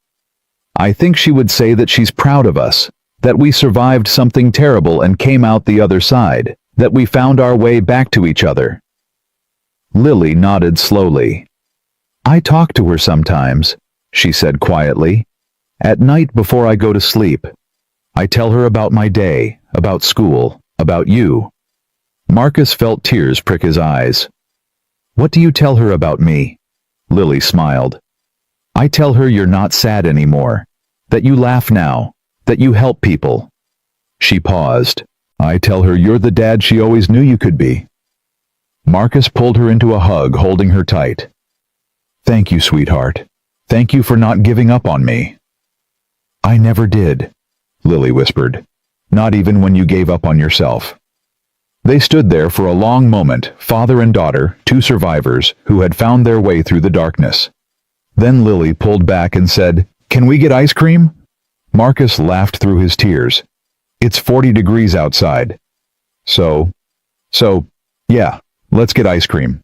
I think she would say that she's proud of us, that we survived something terrible and came out the other side, that we found our way back to each other. Lily nodded slowly. I talk to her sometimes, she said quietly. At night before I go to sleep. I tell her about my day, about school, about you. Marcus felt tears prick his eyes. What do you tell her about me? Lily smiled. I tell her you're not sad anymore, that you laugh now, that you help people. She paused. I tell her you're the dad she always knew you could be. Marcus pulled her into a hug, holding her tight. Thank you, sweetheart. Thank you for not giving up on me. I never did, Lily whispered. Not even when you gave up on yourself. They stood there for a long moment, father and daughter, two survivors, who had found their way through the darkness. Then Lily pulled back and said, "Can we get ice cream?" Marcus laughed through his tears. "It's 40 degrees outside. So, yeah, let's get ice cream."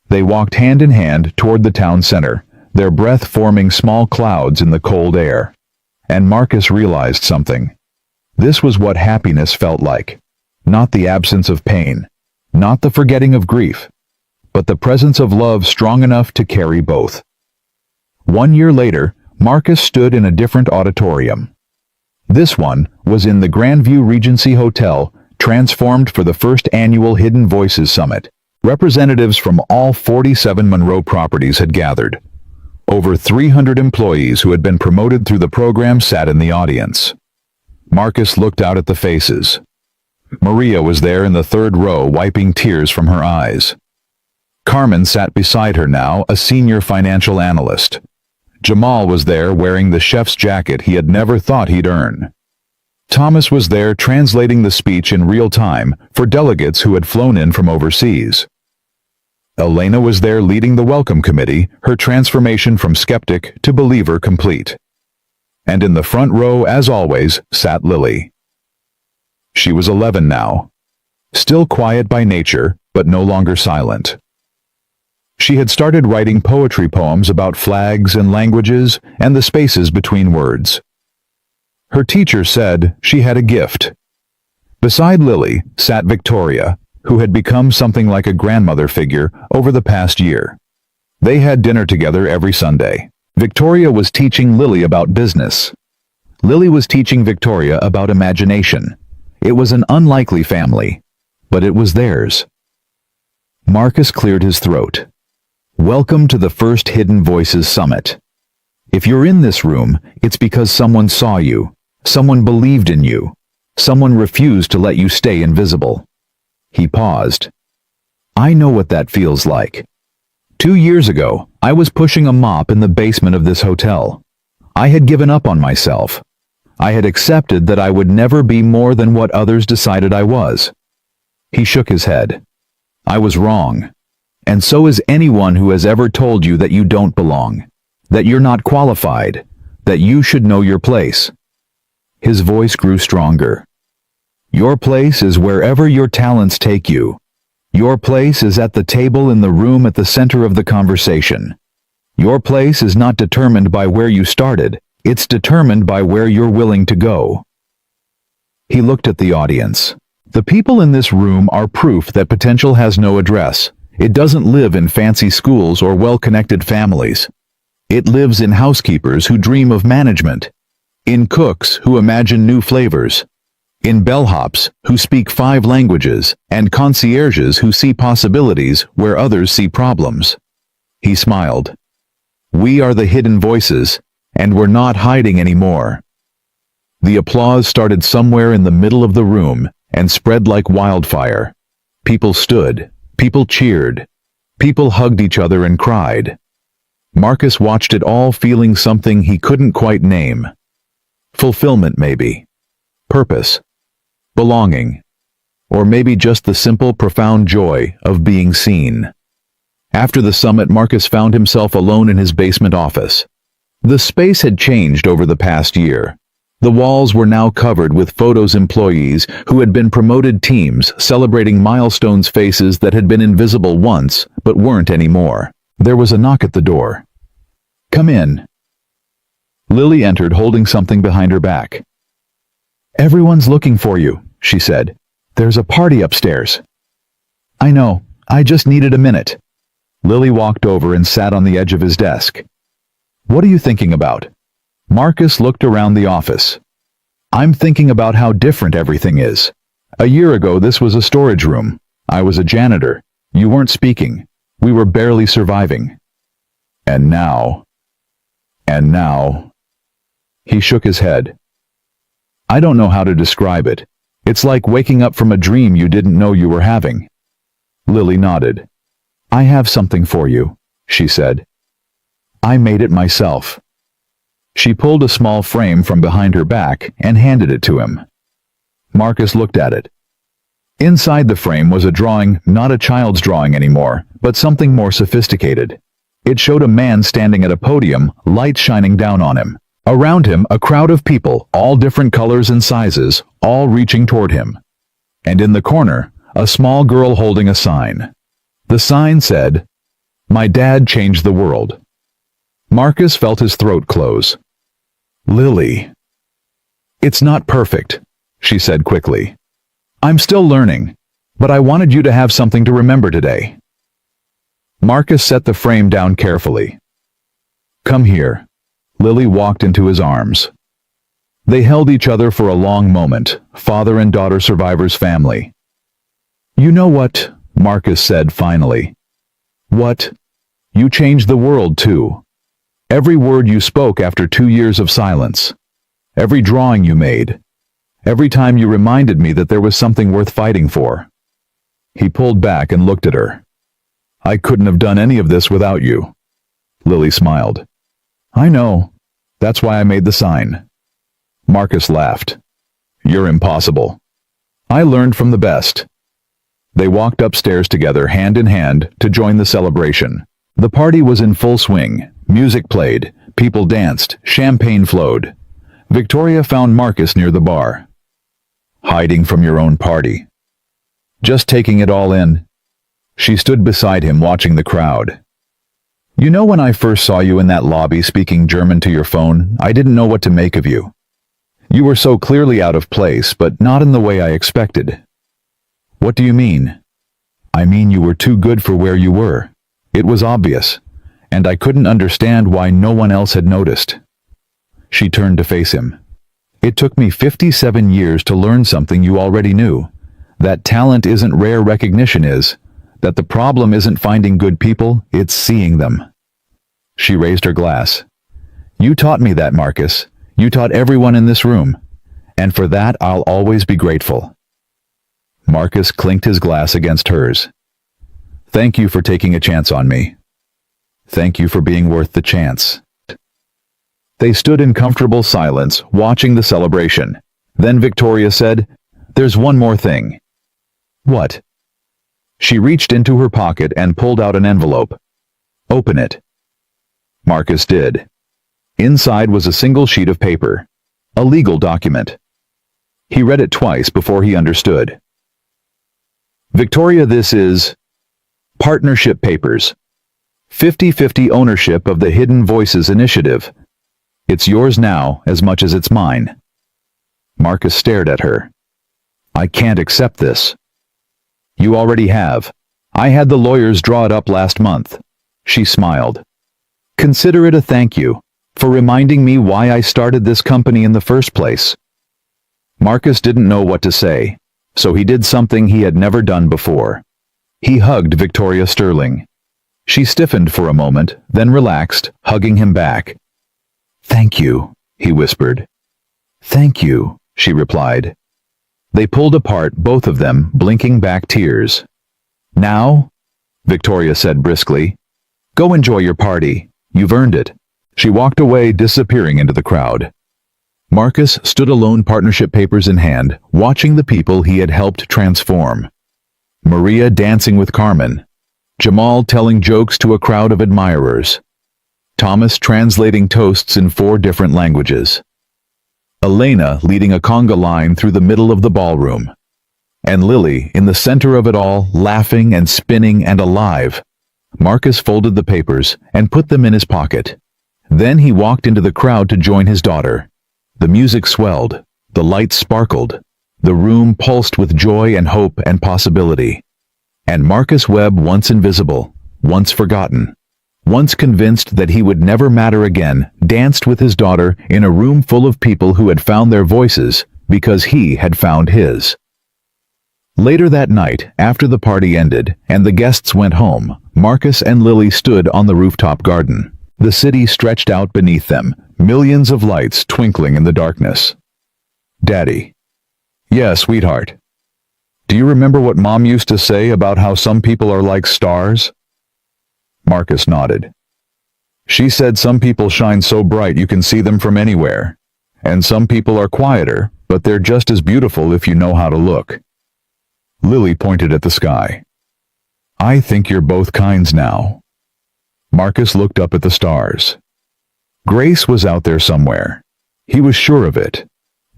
They walked hand in hand toward the town center, their breath forming small clouds in the cold air. And Marcus realized something. This was what happiness felt like. Not the absence of pain, not the forgetting of grief, but the presence of love strong enough to carry both. 1 year later, Marcus stood in a different auditorium. This one was in the Grandview Regency Hotel, transformed for the first annual Hidden Voices Summit. Representatives from all 47 Monroe properties had gathered. Over 300 employees who had been promoted through the program sat in the audience. Marcus looked out at the faces. Maria was there in the third row, wiping tears from her eyes. Carmen sat beside her now, a senior financial analyst. Jamal was there wearing the chef's jacket he had never thought he'd earn. Thomas was there translating the speech in real time for delegates who had flown in from overseas. Elena was there leading the welcome committee, her transformation from skeptic to believer complete. And in the front row, as always, sat Lily. She was 11 now, still quiet by nature, but no longer silent. She had started writing poetry poems about flags and languages and the spaces between words. Her teacher said she had a gift. Beside Lily sat Victoria, who had become something like a grandmother figure over the past year. They had dinner together every Sunday. Victoria was teaching Lily about business. Lily was teaching Victoria about imagination. It was an unlikely family, but it was theirs. Marcus cleared his throat. Welcome to the first Hidden Voices Summit. If you're in this room, it's because someone saw you, someone believed in you, someone refused to let you stay invisible. He paused. I know what that feels like. 2 years ago, I was pushing a mop in the basement of this hotel. I had given up on myself. I had accepted that I would never be more than what others decided I was. He shook his head. I was wrong. And so is anyone who has ever told you that you don't belong, that you're not qualified, that you should know your place. His voice grew stronger. Your place is wherever your talents take you. Your place is at the table in the room at the center of the conversation. Your place is not determined by where you started, it's determined by where you're willing to go. He looked at the audience. The people in this room are proof that potential has no address. It doesn't live in fancy schools or well-connected families. It lives in housekeepers who dream of management, in cooks who imagine new flavors, in bellhops who speak 5 languages, and concierges who see possibilities where others see problems. He smiled. We are the hidden voices, and we're not hiding anymore. The applause started somewhere in the middle of the room and spread like wildfire. People stood. People cheered. People hugged each other and cried. Marcus watched it all, feeling something he couldn't quite name. Fulfillment, maybe. Purpose. Belonging. Or maybe just the simple, profound joy of being seen. After the summit, Marcus found himself alone in his basement office. The space had changed over the past year. The walls were now covered with photos of employees who had been promoted, teams celebrating milestones, faces that had been invisible once but weren't anymore. There was a knock at the door. Come in. Lily entered, holding something behind her back. Everyone's looking for you, she said. There's a party upstairs. I know, I just needed a minute. Lily walked over and sat on the edge of his desk. What are you thinking about? Marcus looked around the office. I'm thinking about how different everything is. A year ago, this was a storage room. I was a janitor. You weren't speaking. We were barely surviving. And now. He shook his head. I don't know how to describe it. It's like waking up from a dream you didn't know you were having. Lily nodded. I have something for you, she said. I made it myself. She pulled a small frame from behind her back and handed it to him. Marcus looked at it. Inside the frame was a drawing, not a child's drawing anymore, but something more sophisticated. It showed a man standing at a podium, light shining down on him. Around him, a crowd of people, all different colors and sizes, all reaching toward him. And in the corner, a small girl holding a sign. The sign said, "My dad changed the world." Marcus felt his throat close. "Lily." "It's not perfect," she said quickly. "I'm still learning, but I wanted you to have something to remember today." Marcus set the frame down carefully. "Come here." Lily walked into his arms. They held each other for a long moment, father and daughter survivors' family. "You know what?" Marcus said finally. "What? You changed the world too. Every word you spoke after 2 years of silence. Every drawing you made. Every time you reminded me that there was something worth fighting for." He pulled back and looked at her. "I couldn't have done any of this without you." Lily smiled. "I know. That's why I made the sign." Marcus laughed. "You're impossible. I learned from the best." They walked upstairs together hand in hand to join the celebration. The party was in full swing. Music played, people danced, champagne flowed. Victoria found Marcus near the bar. "Hiding from your own party. Just taking it all in." She stood beside him watching the crowd. "You know, when I first saw you in that lobby speaking German to your phone, I didn't know what to make of you. You were so clearly out of place, but not in the way I expected." "What do you mean?" "I mean you were too good for where you were. It was obvious, and I couldn't understand why no one else had noticed." She turned to face him. "It took me 57 years to learn something you already knew. That talent isn't rare recognition is. That the problem isn't finding good people, it's seeing them." She raised her glass. "You taught me that, Marcus. You taught everyone in this room. And for that I'll always be grateful." Marcus clinked his glass against hers. "Thank you for taking a chance on me. Thank you for being worth the chance." They stood in comfortable silence, watching the celebration. Then Victoria said, "There's one more thing." "What?" She reached into her pocket and pulled out an envelope. "Open it." Marcus did. Inside was a single sheet of paper. A legal document. He read it twice before he understood. "Victoria, this is partnership papers. 50-50 ownership of the Hidden Voices Initiative. It's yours now as much as it's mine." Marcus stared at her. "I can't accept this." "You already have. I had the lawyers draw it up last month." She smiled. "Consider it a thank you for reminding me why I started this company in the first place." Marcus didn't know what to say, so he did something he had never done before. He hugged Victoria Sterling. She stiffened for a moment, then relaxed, hugging him back. "Thank you," he whispered. "Thank you," she replied. They pulled apart, both of them, blinking back tears. "Now," Victoria said briskly, "go enjoy your party. You've earned it." She walked away, disappearing into the crowd. Marcus stood alone, partnership papers in hand, watching the people he had helped transform. Maria dancing with Carmen. Jamal telling jokes to a crowd of admirers. Thomas translating toasts in 4 different languages. Elena leading a conga line through the middle of the ballroom. And Lily in the center of it all, laughing and spinning and alive. Marcus folded the papers and put them in his pocket. Then he walked into the crowd to join his daughter. The music swelled, the lights sparkled, the room pulsed with joy and hope and possibility. And Marcus Webb, once invisible, once forgotten, once convinced that he would never matter again, danced with his daughter in a room full of people who had found their voices because he had found his. Later that night, after the party ended and the guests went home, Marcus and Lily stood on the rooftop garden. The city stretched out beneath them, millions of lights twinkling in the darkness. "Daddy." "Yeah, sweetheart. Do you remember what Mom used to say about how some people are like stars?" Marcus nodded. "She said some people shine so bright you can see them from anywhere, and some people are quieter, but they're just as beautiful if you know how to look. Lily pointed at the sky. I think you're both kinds now. Marcus looked up at the stars. Grace was out there somewhere. He was sure of it.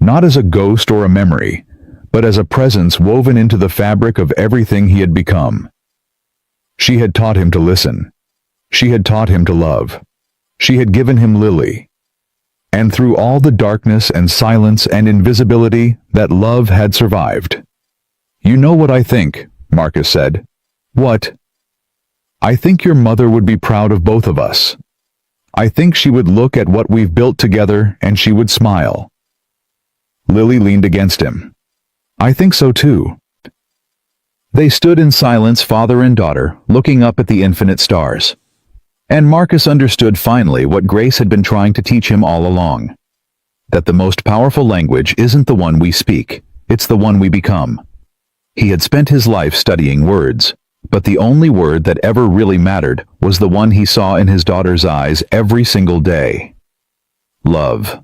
Not as a ghost or a memory, but as a presence woven into the fabric of everything he had become. She had taught him to listen. She had taught him to love. She had given him Lily. And through all the darkness and silence and invisibility, that love had survived. You know what I think, Marcus said. What? I think your mother would be proud of both of us. I think she would look at what we've built together and she would smile. Lily leaned against him. I think so too. They stood in silence, father and daughter, looking up at the infinite stars. And Marcus understood finally what Grace had been trying to teach him all along. That the most powerful language isn't the one we speak, it's the one we become. He had spent his life studying words, but the only word that ever really mattered was the one he saw in his daughter's eyes every single day. Love.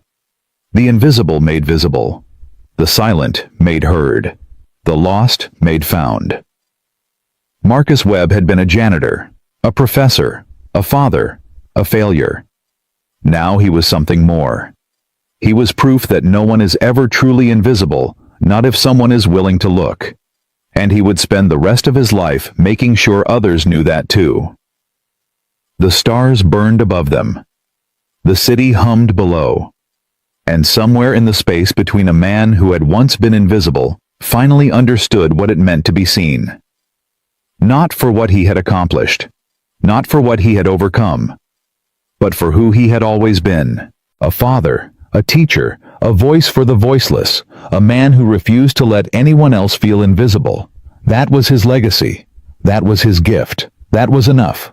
The invisible made visible. The silent made heard. The lost made found. Marcus Webb had been a janitor, a professor, a father, a failure. Now he was something more. He was proof that no one is ever truly invisible, not if someone is willing to look. And he would spend the rest of his life making sure others knew that too. The stars burned above them. The city hummed below. And somewhere in the space between a man who had once been invisible finally understood what it meant to be seen. Not for what he had accomplished, not for what he had overcome, but for who he had always been, a father, a teacher, a voice for the voiceless, a man who refused to let anyone else feel invisible. That was his legacy. That was his gift. That was enough.